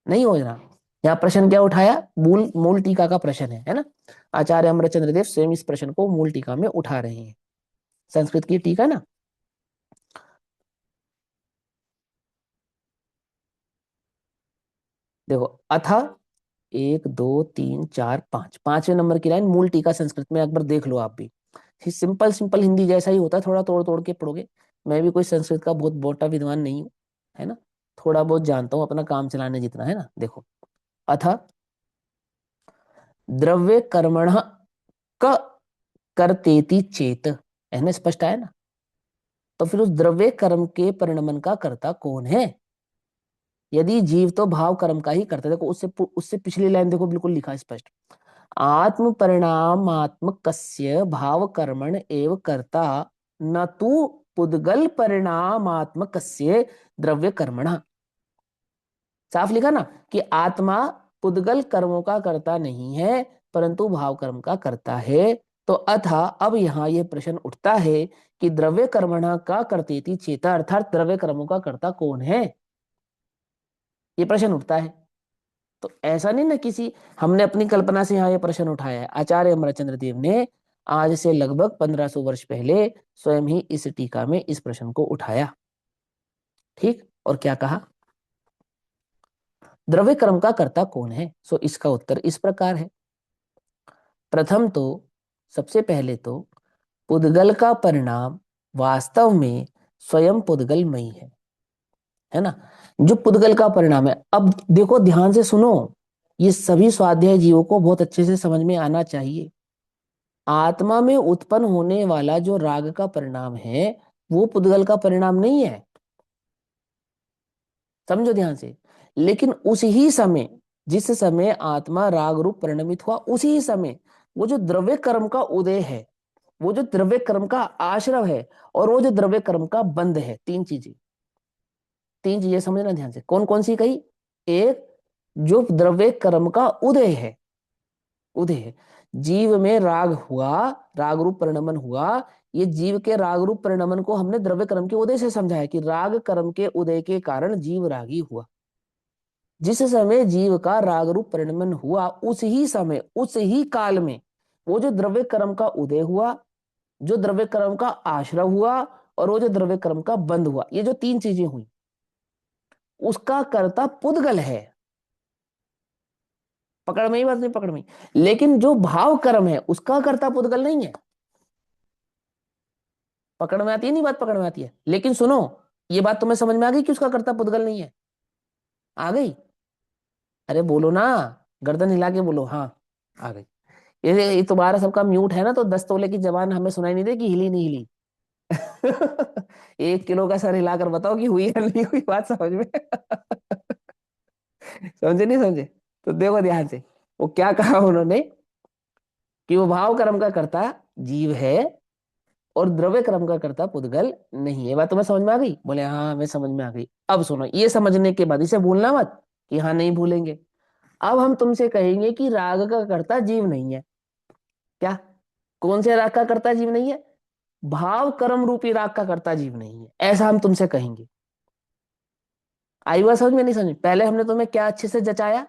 नहीं हो जाना। यहाँ प्रश्न क्या उठाया, मूल मूल टीका का प्रश्न है ना? आचार्य अमरचंद्र देव स्वयं इस प्रश्न को मूल टीका में उठा रहे हैं, संस्कृत की टीका ना। देखो, अथा 1 2 3 4 5, 5वें नंबर की लाइन मूल टीका संस्कृत में, एक बार देख लो आप भी। सिंपल सिंपल हिंदी जैसा ही होता है, थोड़ा तोड़ तोड़ के पढ़ोगे। मैं भी कोई संस्कृत का बहुत मोटा विद्वान नहीं हूँ, है ना, थोड़ा बहुत जानता हूँ अपना काम चलाने जितना, है ना। देखो, अथ द्रव्य कर्मण क करतेति चेत, है ना, स्पष्ट आया ना। तो फिर उस द्रव्य कर्म के परिणमन का कर्ता कौन है? यदि जीव तो भाव कर्म का ही करता है। देखो, उससे उससे पिछली लाइन देखो, बिल्कुल लिखा है स्पष्ट, आत्म परिणामात्मकस्य भाव कर्मण एव कर्ता, न तु पुद्गल परिणामात्मकस्य द्रव्य कर्मण। साफ लिखा ना कि आत्मा पुद्गल कर्मों का कर्ता नहीं है, परंतु भाव कर्म का कर्ता है। तो अथा अब यहाँ ये प्रश्न उठता है कि द्रव्य कर्मण का कर्तेति चेता, अर्थात द्रव्य कर्मों का कर्ता कौन है, ये प्रश्न उठता है। तो ऐसा नहीं ना किसी, हमने अपनी कल्पना से यहाँ ये प्रश्न उठाया है, आचार्य अमरचंद्र देव ने आज से लगभग 1500 वर्ष पहले स्वयं ही इस टीका में इस प्रश्न को उठाया। ठीक, और क्या कहा, द्रव्य कर्म का कर्ता कौन है? सो इसका उत्तर इस प्रकार है। प्रथम तो, सबसे पहले तो, पुद्गल का परिणाम वास्तव में स्वयं पुद्गलमयी है ना। जो पुद्गल का परिणाम है, अब देखो ध्यान से सुनो, ये सभी स्वाध्याय जीवों को बहुत अच्छे से समझ में आना चाहिए। आत्मा में उत्पन्न होने वाला जो राग का परिणाम है, वो पुद्गल का परिणाम नहीं है, समझो ध्यान से। लेकिन उस ही समय, जिस समय आत्मा राग रूप परिणमित हुआ, उसी ही समय वो जो द्रव्य कर्म का उदय है, वो जो द्रव्य कर्म का आश्रव है, और वो जो द्रव्य कर्म का बंध है, तीन चीजें, तीन चीजें समझना ध्यान से। कौन कौन सी कही? एक, जो द्रव्य कर्म का उदय है, उदय है, जीव में राग हुआ, राग रूप परिणमन हुआ। ये जीव के राग रूप परिणमन को हमने द्रव्य कर्म के उदय से समझा है कि राग कर्म के उदय के कारण जीव रागी हुआ। जिस समय जीव का राग रूप परिणमन हुआ, उस ही समय, उस ही काल में वो जो द्रव्य कर्म का उदय हुआ, जो द्रव्य कर्म का आश्रय हुआ, और वो जो द्रव्य कर्म का बंध हुआ, ये जो तीन चीजें हुई, उसका कर्ता पुद्गल है। पकड़ में ही बात नहीं, पकड़ में ही। लेकिन जो भाव कर्म है, उसका कर्ता पुद्गल नहीं है। पकड़ में आती है नहीं बात? पकड़ में आती है। लेकिन सुनो, ये बात तुम्हें समझ में आ गई कि उसका कर्ता पुद्गल नहीं है? आ गई? अरे बोलो ना, गर्दन हिला के बोलो, हाँ आ गई। ये तुम्हारा सबका म्यूट है ना, तो 10 तोले की जबान हमें सुनाई नहीं देगी, हिली नहीं हिली। 1 किलो का सर हिलाकर बताओ कि हुई या नहीं हुई बात समझ में। समझे नहीं समझे? तो देखो ध्यान से, वो क्या कहा उन्होंने कि वो भाव कर्म का कर्ता जीव है, और द्रव्य कर्म का कर्ता पुद्गल नहीं है। बात तुम्हें समझ में आ गई? बोले हाँ हमें समझ में आ गई। अब सुनो, ये समझने के बाद इसे भूलना मत, कि हाँ नहीं भूलेंगे। अब हम तुमसे कहेंगे कि राग का कर्ता जीव नहीं है। क्या? कौन से राग का कर्ता जीव नहीं है? भाव कर्म रूपी राग का कर्ता जीव नहीं है, ऐसा हम तुमसे कहेंगे। आई बात समझ में? नहीं समझ? पहले हमने तुम्हें क्या अच्छे से जचाया?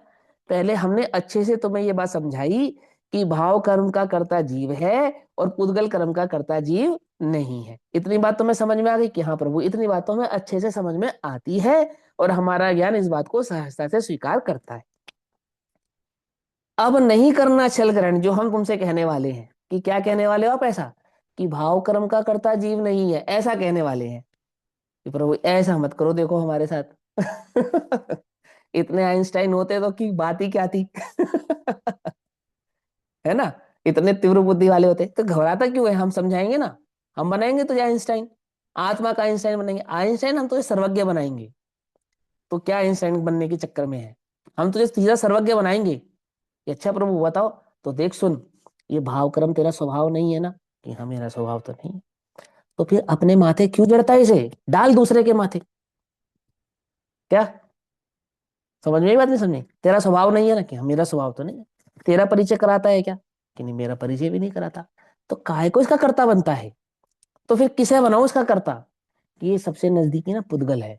पहले हमने अच्छे से तुम्हें ये बात समझाई कि भाव कर्म का कर्ता जीव है और पुद्गल कर्म का कर्ता जीव नहीं है। इतनी बात तुम्हें समझ में आ गई कि हाँ प्रभु, इतनी बात तो हमें अच्छे से समझ में आती है और हमारा ज्ञान इस बात को सहजता से स्वीकार करता है। अब नहीं करना छल ग्रहण, जो हम तुमसे कहने वाले हैं। कि क्या कहने वाले हो आप? ऐसा कि भाव कर्म का कर्ता जीव नहीं है, ऐसा कहने वाले हैं कि प्रभु ऐसा मत करो, देखो हमारे साथ इतने आइंस्टाइन होते तो की बात ही क्या थी है ना? इतने तीव्र बुद्धि वाले होते तो घबराता क्यों है? हम समझाएंगे ना। हम बनाएंगे तुझे आइंस्टाइन, आत्मा का आइंस्टाइन बनाएंगे। आइंस्टाइन हम तुझे सर्वज्ञ बनाएंगे। तो क्या आइंस्टाइन बनने के चक्कर में है? हम तुझे सीधा सर्वज्ञ बनाएंगे कि अच्छा प्रभु बताओ, तो देख सुन, ये भाव कर्म तेरा स्वभाव नहीं है ना? कि हाँ मेरा स्वभाव तो नहीं है। तो फिर अपने माथे क्यों जड़ता है? इसे डाल दूसरे के माथे। क्या समझ में ही बात नहीं समझी? तेरा स्वभाव नहीं है ना? कि हाँ मेरा स्वभाव तो नहीं है। तेरा परिचय कराता है क्या? कि नहीं मेरा परिचय भी नहीं कराता। तो काहे को इसका कर्ता बनता है? तो फिर किसे बनाओ इसका कर्ता? कि ये सबसे नजदीकी ना पुद्गल है।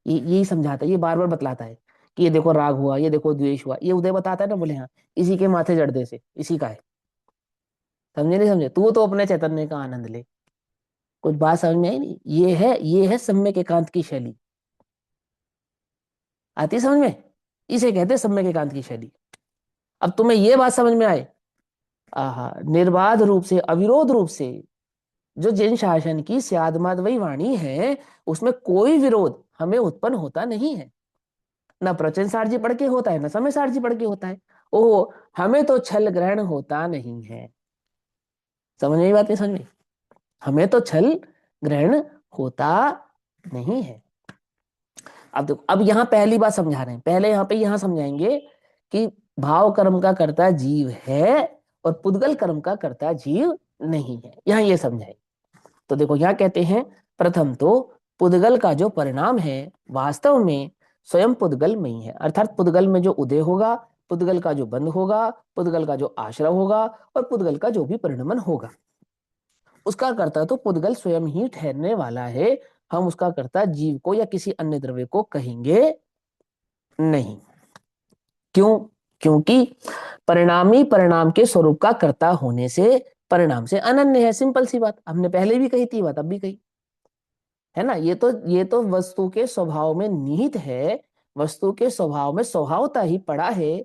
ये यही समझाता है, ये बार बार बतलाता है कि ये देखो राग हुआ, ये देखो द्वेष हुआ। ये उदय बताता है ना, बोले हाँ इसी के माथे जड़ दे से इसी का है। समझे नहीं समझे? तू तो अपने चैतन्य का आनंद ले। कुछ बात समझ में आई नहीं? ये है सम्यक एकांत की शैली। आती है समझ में? इसे कहते हैं सम्यक एकांत की शैली। अब तुम्हें ये बात समझ में आए, आहा, निर्बाध रूप से, अविरोध रूप से जो जैन शासन की स्यादमाधवी वाणी है, उसमें कोई विरोध हमें उत्पन्न होता नहीं है। ना प्रचन सारजी पढ़ के होता है, ना समय सारजी पढ़ के होता है। ओहो, हमें तो छल ग्रहण होता नहीं है। समझ में बात नहीं समझ में? हमें तो छल ग्रहण होता नहीं है। अब देखो, अब यहाँ पहली बात समझा रहे हैं। पहले यहाँ पे यहाँ समझाएंगे कि भाव कर्म का कर्ता जीव है और पुद्गल कर्म का कर्ता जीव नहीं है। यहाँ ये समझाए। तो देखो यहाँ कहते हैं, प्रथम तो पुद्गल का जो परिणाम है वास्तव में स्वयं पुद्गल में ही है। अर्थात पुद्गल में जो उदय होगा, पुद्गल का जो बंध होगा, पुद्गल का जो आश्रय होगा और पुद्गल का जो भी परिणमन होगा, उसका कर्ता तो पुद्गल स्वयं ही ठहरने वाला है। हम उसका कर्ता जीव को या किसी अन्य द्रव्य को कहेंगे नहीं। क्यों? क्योंकि परिणामी परिणाम के स्वरूप का कर्ता होने से परिणाम से अनन्य है। सिंपल सी बात, हमने पहले भी कही थी, बात अब भी कही है ना। ये तो वस्तु के स्वभाव में निहित है। वस्तु के स्वभाव में स्वभावता ही पड़ा है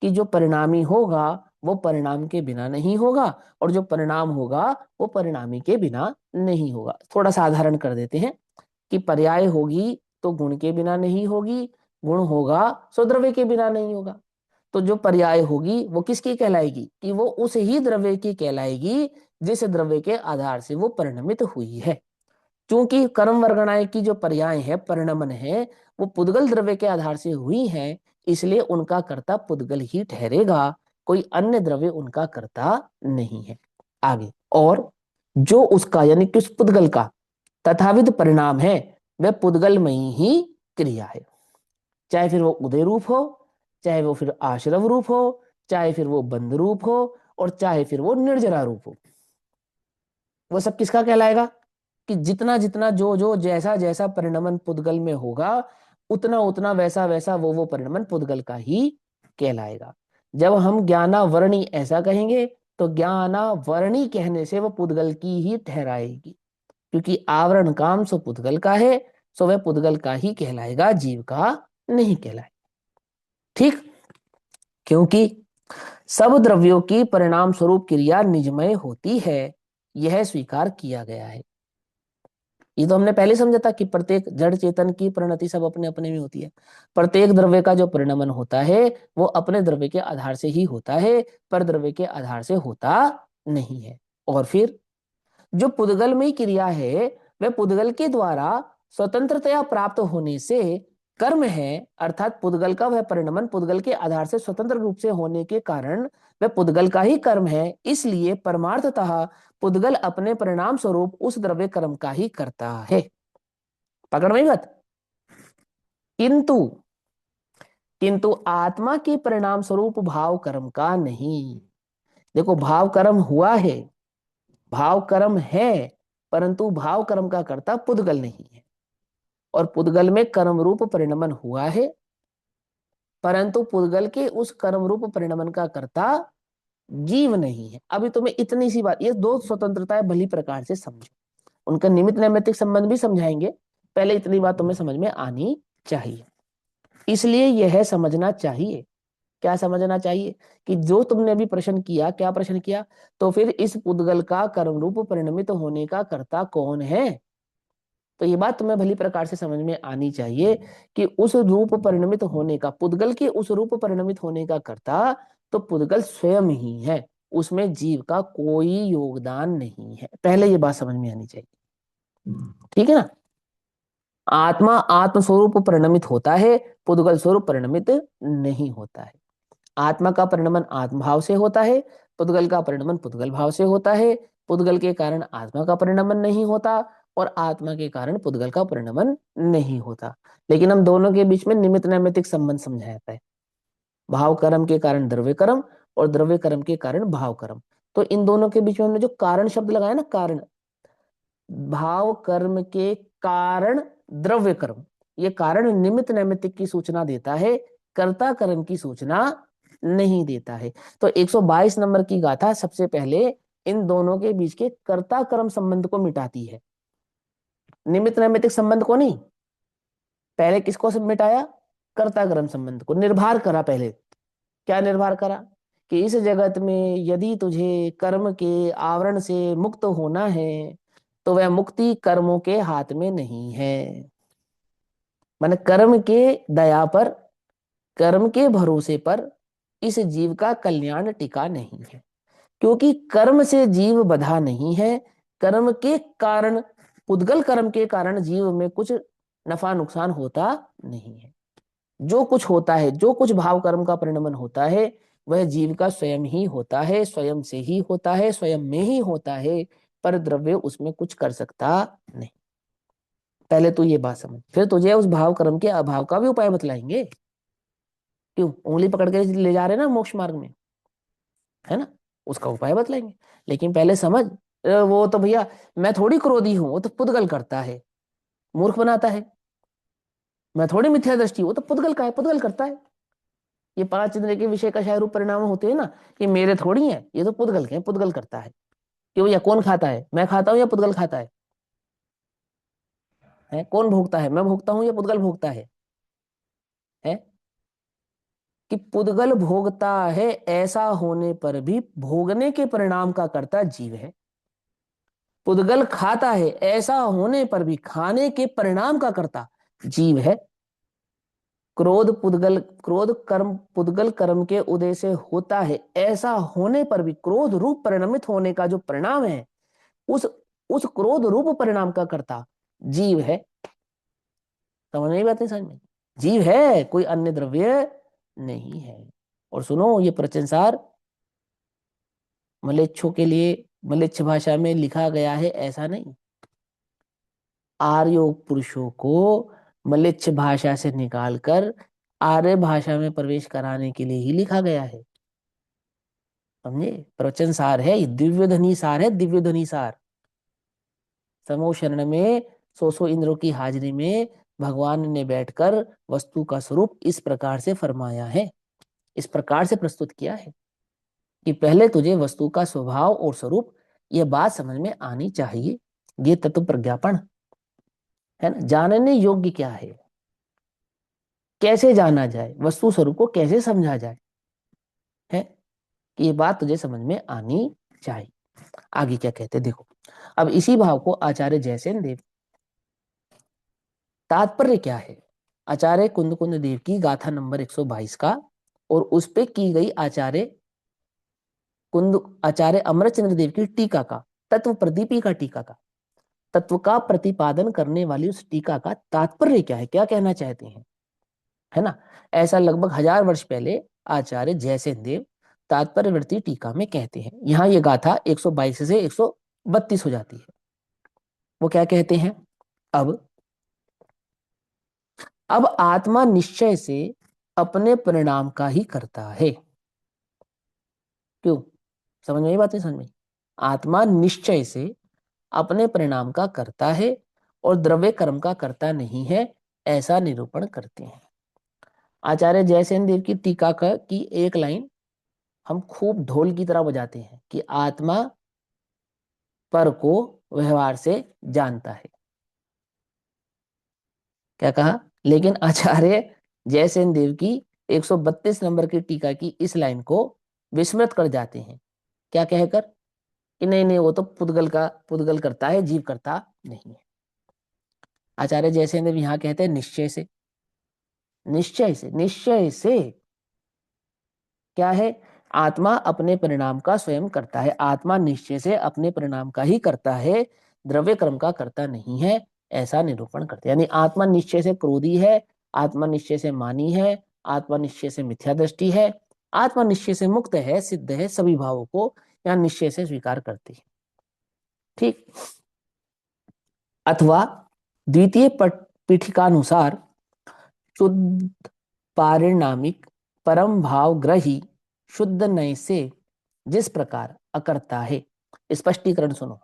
कि जो परिणामी होगा वो परिणाम के बिना नहीं होगा और जो परिणाम होगा वो परिणामी के बिना नहीं होगा। थोड़ा साधारण कर देते हैं कि पर्याय होगी तो गुण के बिना नहीं होगी, गुण होगा सो द्रव्य के बिना नहीं होगा। तो जो पर्याय होगी वो किसकी कहलाएगी? कि वो उस ही द्रव्य की कहलाएगी जिस द्रव्य के आधार से वो परिणमित हुई है। क्योंकि कर्म वर्गणाएं की जो पर्याय है, परिणमन है, वो पुद्गल द्रव्य के आधार से हुई है, इसलिए उनका कर्ता पुद्गल ही ठहरेगा, कोई अन्य द्रव्य उनका कर्ता नहीं है। आगे, और जो उसका यानी कि उस पुद्गल का तथाविध परिणाम है वह पुद्गलमयी ही क्रिया है। चाहे फिर वो उदय रूप हो, चाहे वो फिर आश्रव रूप हो, चाहे फिर वो बंध रूप हो और चाहे फिर वो निर्जरा रूप हो, वो सब किसका कहलाएगा? कि जितना जितना जो जो जैसा जैसा परिणमन पुद्गल में होगा उतना उतना वैसा वैसा वो परिणमन पुद्गल का ही कहलाएगा। जब हम ज्ञानावर्णी ऐसा कहेंगे तो ज्ञानावर्णी कहने से वो पुद्गल की ही ठहराएगी, क्योंकि आवरण काम सो पुद्गल का है, सो वह पुद्गल का ही कहलाएगा, जीव का नहीं कहलाएगा। ठीक? क्योंकि सब द्रव्यों की परिणाम स्वरूप क्रिया निजमय होती है, यह स्वीकार किया गया है। ये तो हमने पहले समझा था कि प्रत्येक जड़ चेतन की परिणति सब अपने अपने में होती है। प्रत्येक द्रव्य का जो परिणमन होता है वो अपने द्रव्य के आधार से ही होता है, पर द्रव्य के आधार से होता नहीं है। और फिर जो पुद्गलमयी क्रिया है वह पुद्गल के द्वारा स्वतंत्रतया प्राप्त होने से कर्म है। अर्थात पुद्गल का वह परिणमन पुद्गल के आधार से स्वतंत्र रूप से होने के कारण वह पुद्गल का ही कर्म है, इसलिए परमार्थतः पुद्गल अपने परिणाम स्वरूप उस द्रव्य कर्म का ही करता है। पकड़ में बात? किंतु किंतु आत्मा के परिणाम स्वरूप भाव कर्म का नहीं। देखो, भाव कर्म हुआ है, भाव कर्म है, परंतु भाव कर्म का कर्ता पुद्गल नहीं है। और पुद्गल में कर्म रूप परिणमन हुआ है, परंतु पुद्गल के उस कर्म रूप परिणमन का कर्ता जीव नहीं है। अभी तुम्हें इतनी सी बात, ये दो स्वतंत्रताएं भली प्रकार से समझो, उनका निमित्त नैमित्तिक संबंध भी समझाएंगे, पहले इतनी बात तुम्हें समझ में आनी चाहिए। इसलिए यह समझना चाहिए, क्या समझना चाहिए, कि जो तुमने अभी प्रश्न किया, क्या प्रश्न किया, तो फिर इस पुद्गल का कर्म रूप परिणमित होने का कर्ता कौन है। तो ये बात तुम्हें भली प्रकार से समझ में आनी चाहिए कि उस रूप परिणमित होने का, पुद्गल के उस रूप परिणमित होने का कर्ता तो पुद्गल स्वयं ही है, उसमें जीव का कोई योगदान नहीं है। पहले ये बात समझ में आनी चाहिए, ठीक है ना। आत्मा आत्म स्वरूप परिणमित होता है, पुद्गल स्वरूप परिणमित नहीं होता है। आत्मा का परिणमन आत्म भाव से होता है, पुद्गल का परिणमन पुद्गल भाव से होता है। पुद्गल के कारण आत्मा का परिणमन नहीं होता और आत्मा के कारण पुद्गल का परिणमन नहीं होता। लेकिन हम दोनों के बीच में निमित्त नैमित्तिक संबंध समझाता है, भाव कर्म के कारण द्रव्य कर्म और द्रव्य कर्म के कारण भाव कर्म। तो इन दोनों के बीच में हमने जो कारण शब्द लगाया ना, कारण, भाव कर्म के कारण द्रव्य कर्म, ये कारण निमित्त नैमित्तिक की सूचना देता है, कर्ता कर्म की सूचना नहीं देता है। तो 122 नंबर की गाथा सबसे पहले इन दोनों के बीच के कर्ता कर्म संबंध को मिटाती है, निमित्त नैमित्तिक संबंध को नहीं। पहले किसको सब मिटाया, कर्ता कर्म संबंध को, निर्भर करा पहले। क्या निर्भर करा, कि इस जगत में यदि तुझे कर्म के आवरण से मुक्त होना है तो वह मुक्ति कर्मों के हाथ में नहीं है। माने कर्म के दया पर, कर्म के भरोसे पर इस जीव का कल्याण टिका नहीं है, क्योंकि कर्म से जीव बंधा नहीं है। कर्म के कारण, पुद्गल कर्म के कारण जीव में कुछ नफा नुकसान होता नहीं है। जो कुछ होता है, जो कुछ भाव कर्म का परिणमन होता है, वह जीव का स्वयं ही होता है, स्वयं से ही होता है, स्वयं में ही होता है, पर द्रव्य उसमें कुछ कर सकता नहीं। पहले तू ये बात समझ, फिर तुझे उस भाव कर्म के अभाव का भी उपाय बतलाएंगे। क्यों, उंगली पकड़ के ले जा रहे हैं ना मोक्ष मार्ग में, है ना, उसका उपाय बतलाएंगे। लेकिन पहले समझ, वो तो भैया मैं थोड़ी क्रोधी हूं, वो तो पुद्गल करता है, मूर्ख बनाता है। मैं थोड़ी मिथ्या दृष्टि, वो तो पुद्गल का है, पुद्गल करता है। ये 5 इंद्रिय के विषय का रूप परिणाम होते हैं ना, ये मेरे थोड़ी है, ये तो पुद्गल के हैं, पुद्गल करता है। कि भैया कौन खाता है, मैं खाता हूं या पुद्गल खाता है कौन भोगता है, मैं भोगता हूं या पुद्गल भोगता है। कि पुद्गल भोगता है, ऐसा होने पर भी भोगने के परिणाम का कर्ता जीव है। पुद्गल खाता है, ऐसा होने पर भी खाने के परिणाम का कर्ता जीव है। क्रोध कर्म पुद्गल कर्म के उदय से होता है, ऐसा होने पर भी क्रोध रूप परिणमित होने का जो परिणाम है, उस उस क्रोध रूप परिणाम का कर्ता जीव है। समझ नहीं बात है, समझ में, जीव है, कोई अन्य द्रव्य नहीं है। और सुनो, ये प्रचनसार मलेच्छों के लिए मलेच्छ भाषा में लिखा गया है, ऐसा नहीं। आर्य पुरुषों को मलेच्छ भाषा से निकालकर आर्य भाषा में प्रवेश कराने के लिए ही लिखा गया है, समझे। प्रवचन सार है, दिव्य ध्वनि सार है, दिव्य ध्वनि सार। समूह शरण में 100 इंद्रों की हाजिरी में भगवान ने बैठकर वस्तु का स्वरूप इस प्रकार से फरमाया है, इस प्रकार से प्रस्तुत किया है कि पहले तुझे वस्तु का स्वभाव और स्वरूप, यह बात समझ में आनी चाहिए। ये तत्व प्रज्ञापन है ना, जानने योग्य क्या है, कैसे जाना जाए, वस्तु स्वरूप को कैसे समझा जाए, है कि ये बात तुझे समझ में आनी चाहिए। आगे क्या कहते देखो। अब इसी भाव को आचार्य जयसेन देव, तात्पर्य क्या है, आचार्य कुंद कुंद देव की गाथा नंबर 122 का और उस पे की गई आचार्य अमरचंद्र देव की टीका का, तत्व प्रदीपी का टीका का, तत्व का प्रतिपादन करने वाली उस टीका का तात्पर्य क्या है, क्या कहना चाहते हैं, है ना। ऐसा लगभग 1000 वर्ष पहले आचार्य जयसेन देव तात्पर्यवर्ती टीका में कहते हैं। यहां ये गाथा 122 से 132 हो जाती है। वो क्या कहते हैं, अब आत्मा निश्चय से अपने परिणाम का ही करता है। क्यों? समझ में आई बात? नहीं समझ में? आत्मा निश्चय से अपने परिणाम का करता है और द्रव्य कर्म का करता नहीं है, ऐसा निरूपण करते हैं। आचार्य जयसेन देव की टीका की एक लाइन हम खूब ढोल की तरह बजाते हैं कि आत्मा पर को व्यवहार से जानता है। क्या कहा? लेकिन आचार्य जयसेन देव की 132 नंबर की टीका की इस लाइन को विस्मृत कर जाते हैं। क्या कहकर? कि नहीं नहीं, वो तो पुद्गल करता है, जीव करता नहीं है। आचार्य जयसेन देव यहाँ कहते हैं निश्चय से। निश्चय से, निश्चय से क्या है? आत्मा अपने परिणाम का स्वयं करता है। आत्मा निश्चय से अपने परिणाम का ही करता है, द्रव्य कर्म का करता नहीं है, ऐसा निरूपण करते हैं। यानी आत्मा निश्चय से क्रोधी है, आत्मा निश्चय से मानी है, आत्मा निश्चय से मिथ्या दृष्टि है, आत्मा निश्चय से मुक्त है, सिद्ध है, सभी भावों को यहाँ निश्चय से स्वीकार करती है। ठीक। अथवा द्वितीय पीठिकानुसार शुद्ध पारिणामिक परम भाव ग्रही शुद्ध नय से जिस प्रकार अकर्ता है। स्पष्टीकरण सुनो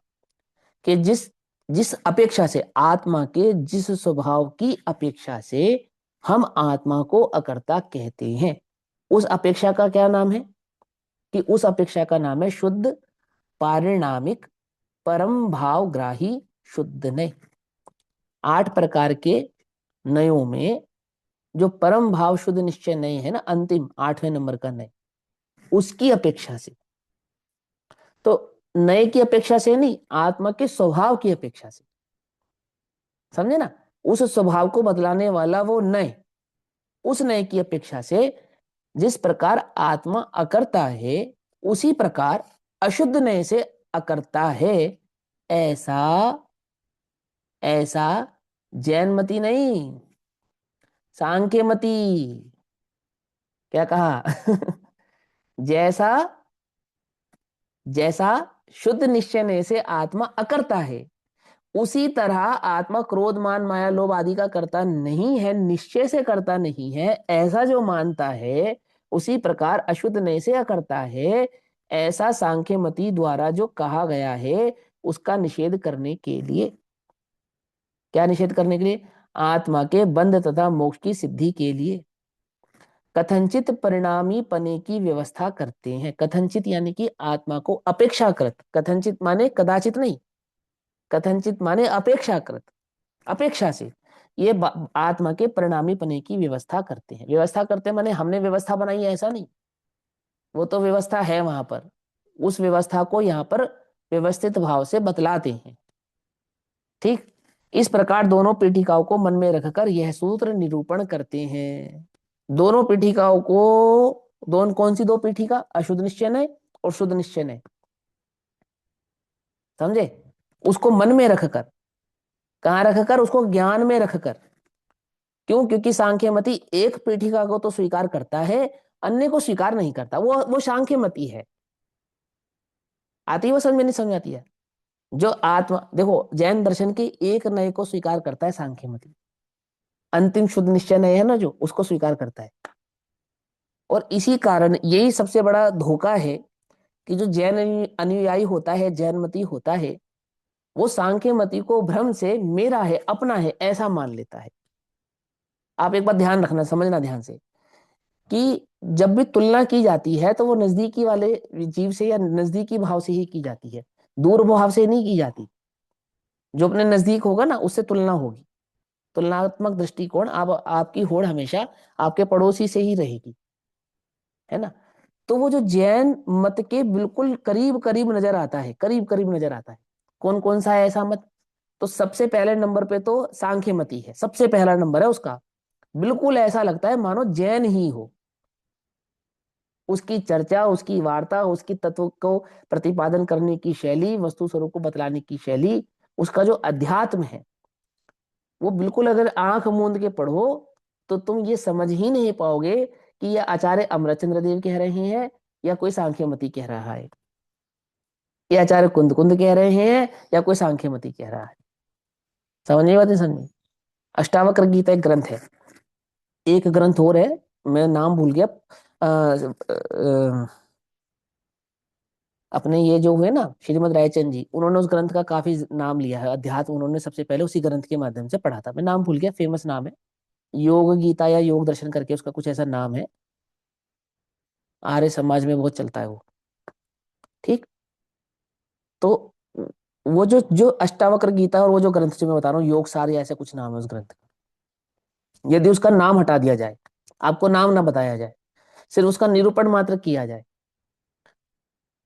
कि जिस जिस अपेक्षा से, आत्मा के जिस स्वभाव की अपेक्षा से हम आत्मा को अकर्ता कहते हैं, उस अपेक्षा का क्या नाम है? कि उस अपेक्षा का नाम है शुद्ध पारिणामिक परम भाव ग्राही शुद्ध नय। 8 प्रकार के नयों में जो परम भाव शुद्ध निश्चय नय है ना, अंतिम 8वें नंबर का नय, उसकी अपेक्षा से, तो नए की अपेक्षा से नहीं, आत्मा के स्वभाव की अपेक्षा से। समझे ना? उस स्वभाव को बदलाने वाला वो नय, उस नय की अपेक्षा से जिस प्रकार आत्मा अकर्ता है, उसी प्रकार अशुद्ध नय से अकर्ता है। ऐसा ऐसा जैनमती नहीं, सांख्यमती। क्या कहा? जैसा जैसा शुद्ध निश्चय से आत्मा अकर्ता है, उसी तरह आत्मा क्रोध मान माया लोभ आदि का करता नहीं है, निश्चय से करता नहीं है, ऐसा जो मानता है, उसी प्रकार अशुद्ध नय से अकर्ता है, ऐसा सांख्यमती द्वारा जो कहा गया है, उसका निषेध करने के लिए। क्या निषेध करने के लिए? आत्मा के बंध तथा मोक्ष की सिद्धि के लिए कथनचित परिणामी पने की व्यवस्था करते हैं। कथनचित यानी कि आत्मा को अपेक्षाकृत, कथनचित माने कदाचित नहीं, कथनचित माने अपेक्षाकृत, अपेक्षा से ये आत्मा के परिणामी पने की व्यवस्था करते हैं। व्यवस्था करते हैं माने हमने व्यवस्था बनाई है ऐसा नहीं, वो तो व्यवस्था है वहां पर, उस व्यवस्था को यहाँ पर व्यवस्थित भाव से बतलाते हैं। ठीक। इस प्रकार दोनों पीठिकाओं को मन में रखकर यह सूत्र निरूपण करते हैं। दोनों पीठिकाओं को, दोनों कौन सी दो पीठिका? अशुद्ध निश्चय नय और शुद्ध निश्चय नय। समझे? उसको मन में रखकर, कहाँ रखकर? उसको ज्ञान में रखकर। क्यों? क्योंकि सांख्यमती एक पीठिका को तो स्वीकार करता है, अन्य को स्वीकार नहीं करता। वो सांख्यमती है। आती है वो समझ में? नहीं समझ आती है? जो आत्मा, देखो जैन दर्शन के एक नय को स्वीकार करता है सांख्यमती, अंतिम शुद्ध निश्चय नय है ना जो, उसको स्वीकार करता है। और इसी कारण यही सबसे बड़ा धोखा है कि जो जैन अनुयायी होता है, जैनमती होता है, वो सांख्यमती को भ्रम से मेरा है, अपना है, ऐसा मान लेता है। आप एक बात ध्यान रखना, समझना ध्यान से, कि जब भी तुलना की जाती है तो वो नजदीकी वाले जीव से या नजदीकी भाव से ही की जाती है, दूर भाव से नहीं की जाती। जो अपने नजदीक होगा ना, उससे तुलना होगी। तुलनात्मक दृष्टिकोण, आपकी होड़ हमेशा आपके पड़ोसी से ही रहेगी, है ना? तो वो जो जैन मत के बिल्कुल करीब करीब नजर आता है, करीब करीब नजर आता है। कौन कौन सा है ऐसा मत? तो सबसे पहले नंबर पे तो सांख्यमती है, सबसे पहला नंबर है उसका। बिल्कुल ऐसा लगता है मानो जैन ही हो। उसकी चर्चा, उसकी वार्ता, उसकी तत्व को प्रतिपादन करने की शैली, वस्तु स्वरूप को बतलाने की शैली, उसका जो अध्यात्म है, वो बिल्कुल अगर आंख मूंद के पढ़ो तो तुम ये समझ ही नहीं पाओगे कि यह आचार्य अमरचंद्र देव कह रहे हैं या कोई सांख्यमती कह रहा है, ये आचार्य कुंद कुंद कह रहे हैं या कोई सांख्यमती कह रहा है। समझ नहीं बात? समझ में? अष्टावक्र गीता एक ग्रंथ है, एक ग्रंथ और है मैं नाम भूल गया। अपने ये जो हुए ना श्रीमद रायचंद जी, उन्होंने उस ग्रंथ का काफी नाम लिया है। अध्यात्म उन्होंने सबसे पहले उसी ग्रंथ के माध्यम से पढ़ा था। मैं नाम भूल गया, फेमस नाम है, योग गीता या योग दर्शन करके उसका कुछ ऐसा नाम है। आर्य समाज में बहुत चलता है वो। ठीक। तो वो जो जो अष्टावक्र गीता और वो जो ग्रंथ जो मैं बता रहा हूँ योग सार या ऐसा कुछ नाम है उस ग्रंथ का, यदि उसका नाम हटा दिया जाए, आपको नाम ना बताया जाए, सिर्फ उसका निरूपण मात्र किया जाए,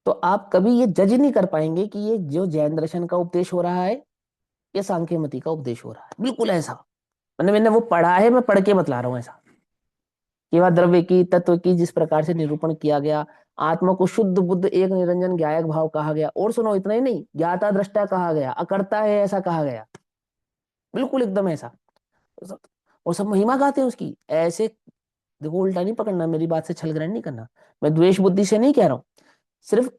तो आप कभी ये जज नहीं कर पाएंगे कि ये जो जैन दर्शन का उपदेश हो रहा है या सांख्य मति का उपदेश हो रहा है। बिल्कुल ऐसा, मैंने वो पढ़ा है, मैं पढ़ के बतला रहा हूँ ऐसा कि वह द्रव्य की तत्व की जिस प्रकार से निरूपण किया गया, आत्मा को शुद्ध बुद्ध एक निरंजन ज्ञायक भाव कहा गया, और सुनो इतना ही नहीं, ज्ञाता दृष्टा कहा गया, अकर्ता है ऐसा कहा गया, बिल्कुल एकदम ऐसा। और सब महिमा गाते हैं उसकी ऐसे। देखो उल्टा नहीं पकड़ना, मेरी बात से छल ग्रहण नहीं करना, मैं द्वेष बुद्धि से नहीं कह रहा हूँ, सिर्फ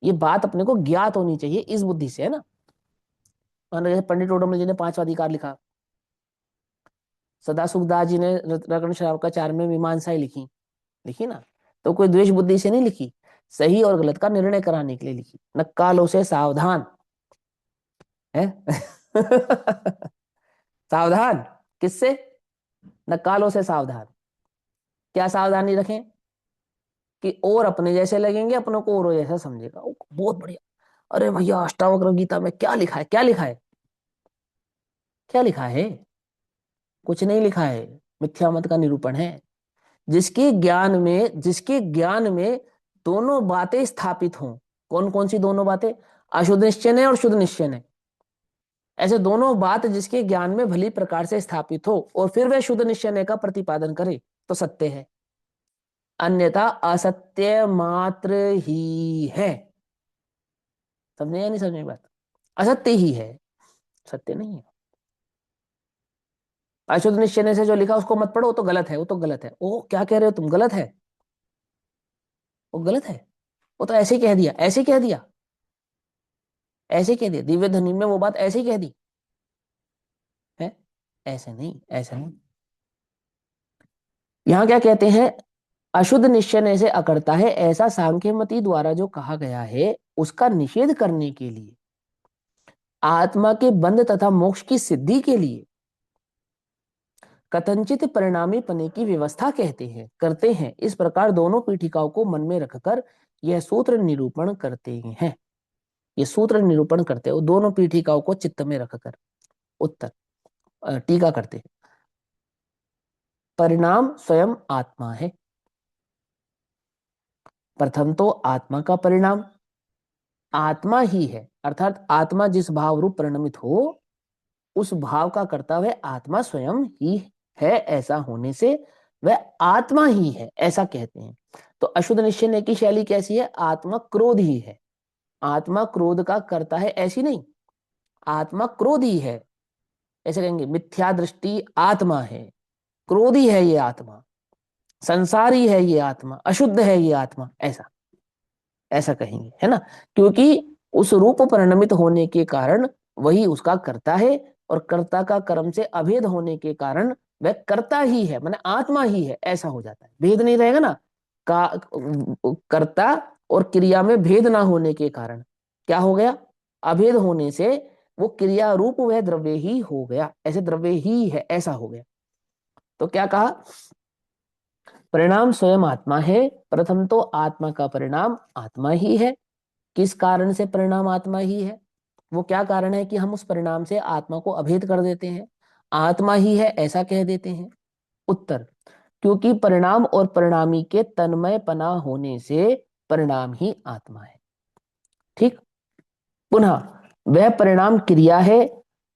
ये बात अपने को ज्ञात होनी चाहिए इस बुद्धि से, है ना। जैसे पंडित टोडरमल जी ने पांचवा अधिकार लिखा, सदा सुखदास जी ने रत्न श्रावकाचार्य में मीमांसाएं लिखी, लिखी ना, तो कोई द्वेष बुद्धि से नहीं लिखी, सही और गलत का निर्णय कराने के लिए लिखी। नक्कालों से सावधान है। सावधान किससे? नक्कालों से सावधान। क्या सावधानी रखें? कि और अपने जैसे लगेंगे, अपनों को और जैसा समझेगा। बहुत बढ़िया। अरे भैया अष्टावक्र गीता में क्या लिखा है, क्या लिखा है, क्या लिखा है? कुछ नहीं लिखा है, मिथ्या मत का निरूपण है। जिसके ज्ञान में दोनों बातें स्थापित हों। कौन कौन सी दोनों बातें? अशुद्ध निश्चय और शुद्ध निश्चय है। ऐसे दोनों बात जिसके ज्ञान में भली प्रकार से स्थापित हो और फिर वह शुद्ध निश्चय का प्रतिपादन करे तो सत्य है, अन्यथा असत्य मात्र ही है। समझे या नहीं समझे बात? असत्य ही है, सत्य नहीं है। अशुद्ध निश्चय से जो लिखा उसको मत पढ़ो, वो तो गलत है, वो तो गलत है। ओ क्या कह रहे हो तुम, गलत है, वो गलत है, वो तो ऐसे ही कह दिया, ऐसे ही कह दिया, ऐसे ही कह दिया, दिव्य ध्वनि में वो बात ऐसे ही कह दी है। ऐसे नहीं, ऐसे नहीं। यहां क्या कहते हैं? अशुद्ध निश्चय से अकड़ता है, ऐसा सांख्यमति द्वारा जो कहा गया है उसका निषेध करने के लिए, आत्मा के बंध तथा मोक्ष की सिद्धि के लिए कथनचित परिणामी पने की व्यवस्था करते हैं। इस प्रकार दोनों पीठिकाओं को मन में रखकर यह सूत्र निरूपण करते हैं। ये सूत्र निरूपण करते हैं दोनों पीठिकाओं को चित्त में रखकर। उत्तर टीका करते हैं। परिणाम स्वयं आत्मा है। प्रथम तो आत्मा का परिणाम आत्मा ही है, अर्थात आत्मा जिस भाव रूप परिणमित हो उस भाव का कर्ता हुआ आत्मा स्वयं ही है। ऐसा होने से वह आत्मा ही है, ऐसा कहते हैं। तो अशुद्ध निश्चय की शैली कैसी है? आत्मा क्रोध ही है, आत्मा क्रोध का करता है, ऐसी नहीं, आत्मा क्रोध ही है, ऐसे कहेंगे। मिथ्या दृष्टि आत्मा है, क्रोधी है ये आत्मा, संसारी है ये आत्मा, अशुद्ध है ये आत्मा, ऐसा ऐसा कहेंगे, है ना। क्योंकि उस रूप परिणमित होने के कारण वही उसका कर्ता है, और कर्ता का कर्म से अभेद होने के कारण वह कर्ता ही है, माने आत्मा ही है, ऐसा हो जाता है। भेद नहीं रहेगा ना, का कर्ता और क्रिया में भेद ना होने के कारण क्या हो गया? अभेद होने से वो क्रिया रूप वह द्रव्य ही हो गया, ऐसे द्रव्य ही है, ऐसा हो गया। तो क्या कहा? परिणाम स्वयं आत्मा है। प्रथम तो आत्मा का परिणाम आत्मा ही है। किस कारण से परिणाम आत्मा ही है? वो क्या कारण है कि हम उस परिणाम से आत्मा को अभेद कर देते हैं, आत्मा ही है ऐसा कह देते हैं? उत्तर, क्योंकि परिणाम और परिणामी के तन्मय पना होने से परिणाम ही आत्मा है। ठीक। पुनः वह परिणाम क्रिया है,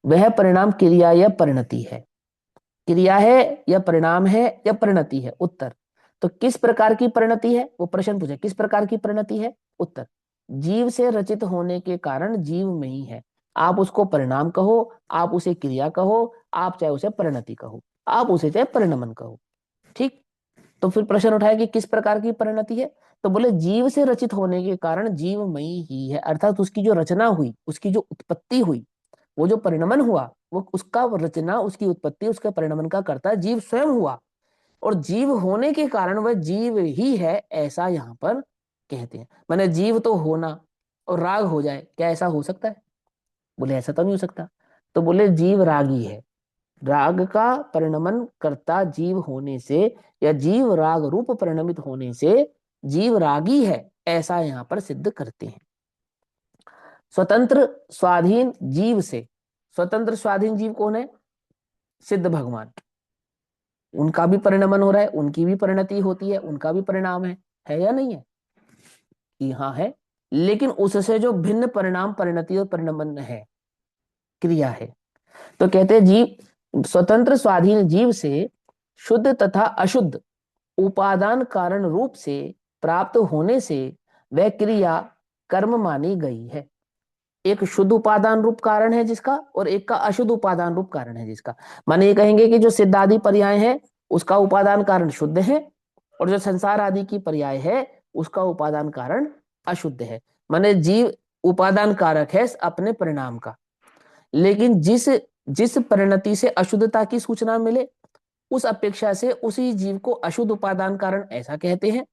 वह परिणाम क्रिया या परिणति है। क्रिया है या परिणाम है या परिणति है? उत्तर, तो किस प्रकार की परिणति है? वो प्रश्न पूछे, किस प्रकार की परिणति है? उत्तर, जीव से रचित होने के कारण जीव में ही है। आप उसको परिणाम कहो, आप उसे क्रिया कहो, आप चाहे उसे परिणति कहो, आप उसे चाहे परिणमन कहो। ठीक। तो फिर प्रश्न उठाया कि किस प्रकार की परिणति है? तो बोले जीव से रचित होने के कारण जीवमयी ही है, अर्थात उसकी जो रचना हुई, उसकी जो उत्पत्ति हुई, वो जो परिणमन हुआ, वो उसका रचना, उसकी उत्पत्ति, उसके परिणमन का कर्ता जीव स्वयं हुआ। और जीव होने के कारण वह जीव ही है, ऐसा यहाँ पर कहते हैं। माने जीव तो होना और राग हो जाए, क्या ऐसा हो सकता है? बोले ऐसा तो नहीं हो सकता। तो बोले जीव रागी है, राग का परिणमन करता जीव होने से या जीव राग रूप परिणमित होने से जीव रागी है, ऐसा यहाँ पर सिद्ध करते हैं। स्वतंत्र स्वाधीन जीव से, स्वतंत्र स्वाधीन जीव कौन है? सिद्ध भगवान। उनका भी परिणमन हो रहा है, उनकी भी परिणति होती है, उनका भी परिणाम है या नहीं है? कि हाँ है, लेकिन उससे जो भिन्न परिणाम परिणति और परिणमन है, क्रिया है। तो कहते हैं जीव स्वतंत्र स्वाधीन जीव से शुद्ध तथा अशुद्ध उपादान कारण रूप से प्राप्त होने से वह क्रिया कर्म मानी गई है। एक शुद्ध उपादान रूप कारण है जिसका, और एक का अशुद्ध उपादान रूप कारण है जिसका। माने ये कहेंगे कि जो सिद्ध आदि पर्याय है उसका उपादान कारण शुद्ध है, और जो संसार आदि की पर्याय है उसका उपादान कारण अशुद्ध है। माने जीव उपादान कारक है अपने परिणाम का, लेकिन जिस जिस परिणति से अशुद्धता की सूचना मिले उस अपेक्षा से उसी जीव को अशुद्ध उपादान कारण ऐसा कहते हैं,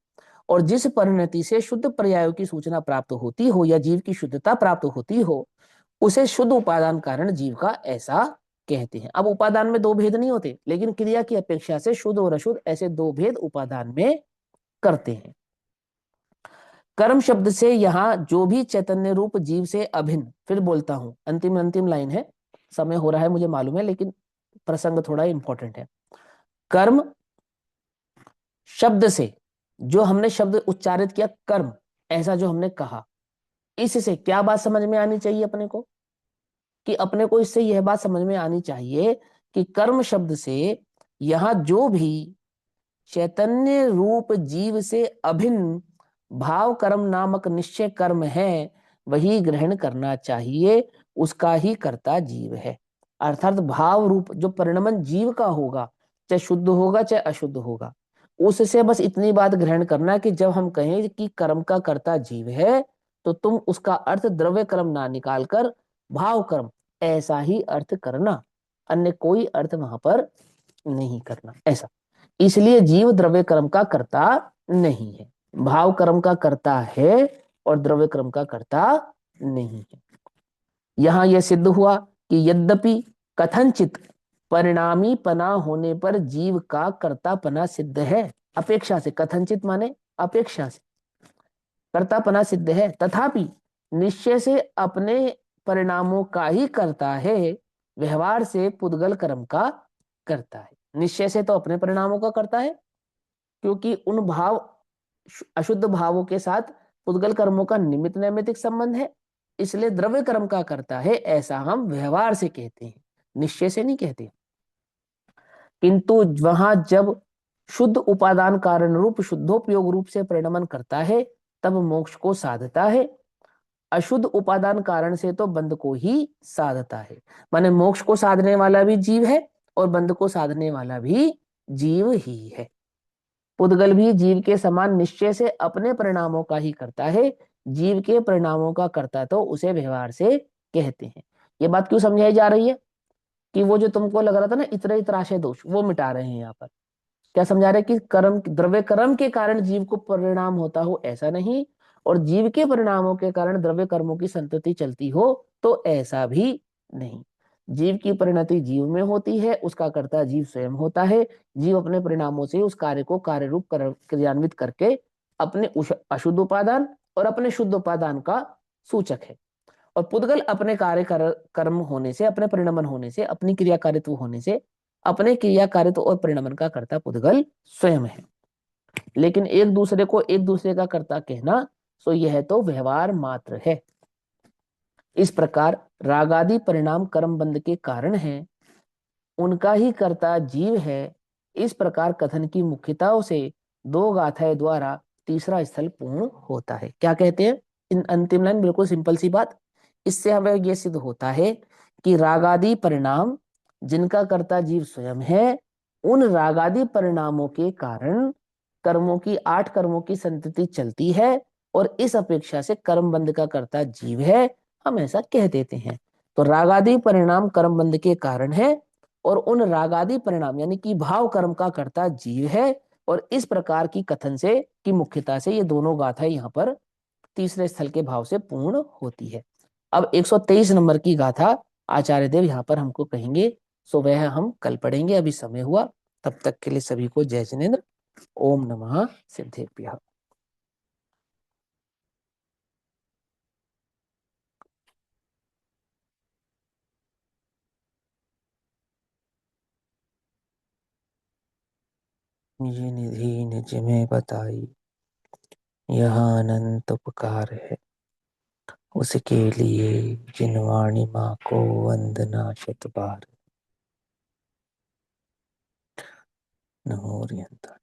और जिस परिणति से शुद्ध पर्यायों की सूचना प्राप्त होती हो या जीव की शुद्धता प्राप्त होती हो उसे शुद्ध उपादान कारण जीव का ऐसा कहते हैं। अब उपादान में दो भेद नहीं होते, लेकिन क्रिया की अपेक्षा से शुद्ध और अशुद्ध ऐसे दो भेद उपादान में करते हैं। कर्म शब्द से यहाँ जो भी चैतन्य रूप जीव से अभिन्न, फिर बोलता हूं, अंतिम अंतिम लाइन है, समय हो रहा है मुझे मालूम है, लेकिन प्रसंग थोड़ा इंपॉर्टेंट है। कर्म शब्द से जो हमने शब्द उच्चारित किया कर्म, ऐसा जो हमने कहा, इससे क्या बात समझ में आनी चाहिए अपने को? कि अपने को इससे यह बात समझ में आनी चाहिए कि कर्म शब्द से यहां जो भी चैतन्य रूप जीव से अभिन्न भाव कर्म नामक निश्चय कर्म है वही ग्रहण करना चाहिए, उसका ही कर्ता जीव है। अर्थात भाव रूप जो परिणमन जीव का होगा, चाहे शुद्ध होगा चाहे अशुद्ध होगा, उससे बस इतनी बात ग्रहण करना कि जब हम कहें कि कर्म का कर्ता जीव है तो तुम उसका अर्थ द्रव्य कर्म ना निकालकर भाव कर्म ऐसा ही अर्थ करना, अन्य कोई अर्थ वहां पर नहीं करना, ऐसा। इसलिए जीव द्रव्य कर्म का कर्ता नहीं है, भाव कर्म का कर्ता है और द्रव्य कर्म का कर्ता नहीं है। यहां यह सिद्ध हुआ कि यद्यपि कथनचित परिणामी पना होने पर जीव का कर्तापना सिद्ध है, अपेक्षा से, कथनचित माने अपेक्षा से कर्तापना सिद्ध है, तथापि निश्चय से अपने परिणामों का ही करता है, व्यवहार से पुद्गल कर्म का करता है। निश्चय से तो अपने परिणामों का करता है, क्योंकि उन भाव अशुद्ध भावों के साथ पुद्गल कर्मों का निमित्त नैमित्तिक संबंध है, इसलिए द्रव्य कर्म का करता है, ऐसा हम व्यवहार से कहते हैं, निश्चय से नहीं कहते। किंतु वहां जब शुद्ध उपादान कारण रूप शुद्धोपयोग रूप से परिणमन करता है तब मोक्ष को साधता है, अशुद्ध उपादान कारण से तो बंध को ही साधता है। माने मोक्ष को साधने वाला भी जीव है और बंध को साधने वाला भी जीव ही है। पुद्गल भी जीव के समान निश्चय से अपने परिणामों का ही करता है, जीव के परिणामों का करता तो उसे व्यवहार से कहते हैं। ये बात क्यों समझाई जा रही है? कि वो जो तुमको लग रहा था ना इतरे इतराशय दोष, वो मिटा रहे हैं यहाँ पर। क्या समझा रहे कि कर्म द्रव्य कर्म के कारण जीव को परिणाम होता हो ऐसा नहीं, और जीव के परिणामों के कारण द्रव्य कर्मों की संतति चलती हो तो ऐसा भी नहीं। जीव की परिणति जीव में होती है, उसका कर्ता जीव स्वयं होता है, जीव अपने परिणामों से उस कार्य को कार्य रूप क्रियान्वित करके अपने अशुद्ध उपादान और अपने शुद्ध उपादान का सूचक है, और पुद्गल अपने कार्य कर्म होने से, अपने परिणमन होने से, अपनी क्रियाकारित्व होने से अपने क्रियाकारित्व और परिणमन का कर्ता पुद्गल स्वयं है। लेकिन एक दूसरे को एक दूसरे का कर्ता कहना, सो यह तो व्यवहार मात्र है। इस प्रकार रागादि परिणाम कर्म बंध के कारण हैं, उनका ही कर्ता जीव है। इस प्रकार कथन की मुख्यताओं से दो गाथाएं द्वारा तीसरा स्थल पूर्ण होता है। क्या कहते हैं इन अंतिम लाइन? बिल्कुल सिंपल सी बात। इससे हमें यह सिद्ध होता है कि रागादि परिणाम जिनका कर्ता जीव स्वयं है, उन रागादि परिणामों के कारण कर्मों की 8 कर्मों की संतति चलती है, और इस अपेक्षा से कर्म बंध का कर्ता जीव है, हम ऐसा कह देते हैं। तो रागादि परिणाम कर्म बंध के कारण है, और उन रागादि परिणाम यानी कि भाव कर्म का कर्ता जीव है। और इस प्रकार की कथन से कि मुख्यता से ये दोनों गाथा यहाँ पर तीसरे स्थल के भाव से पूर्ण होती है। अब 123 नंबर की गाथा आचार्य देव यहाँ पर हमको कहेंगे, सो वह हम कल पढ़ेंगे, अभी समय हुआ। तब तक के लिए सभी को जय जिनेन्द्र। ओम नमः सिद्धेभ्यः। निज निधि निज में बताई, यह अनंत उपकार है, उसके लिए जिनवाणी माँ को वंदना शत बार। नमो रियंता।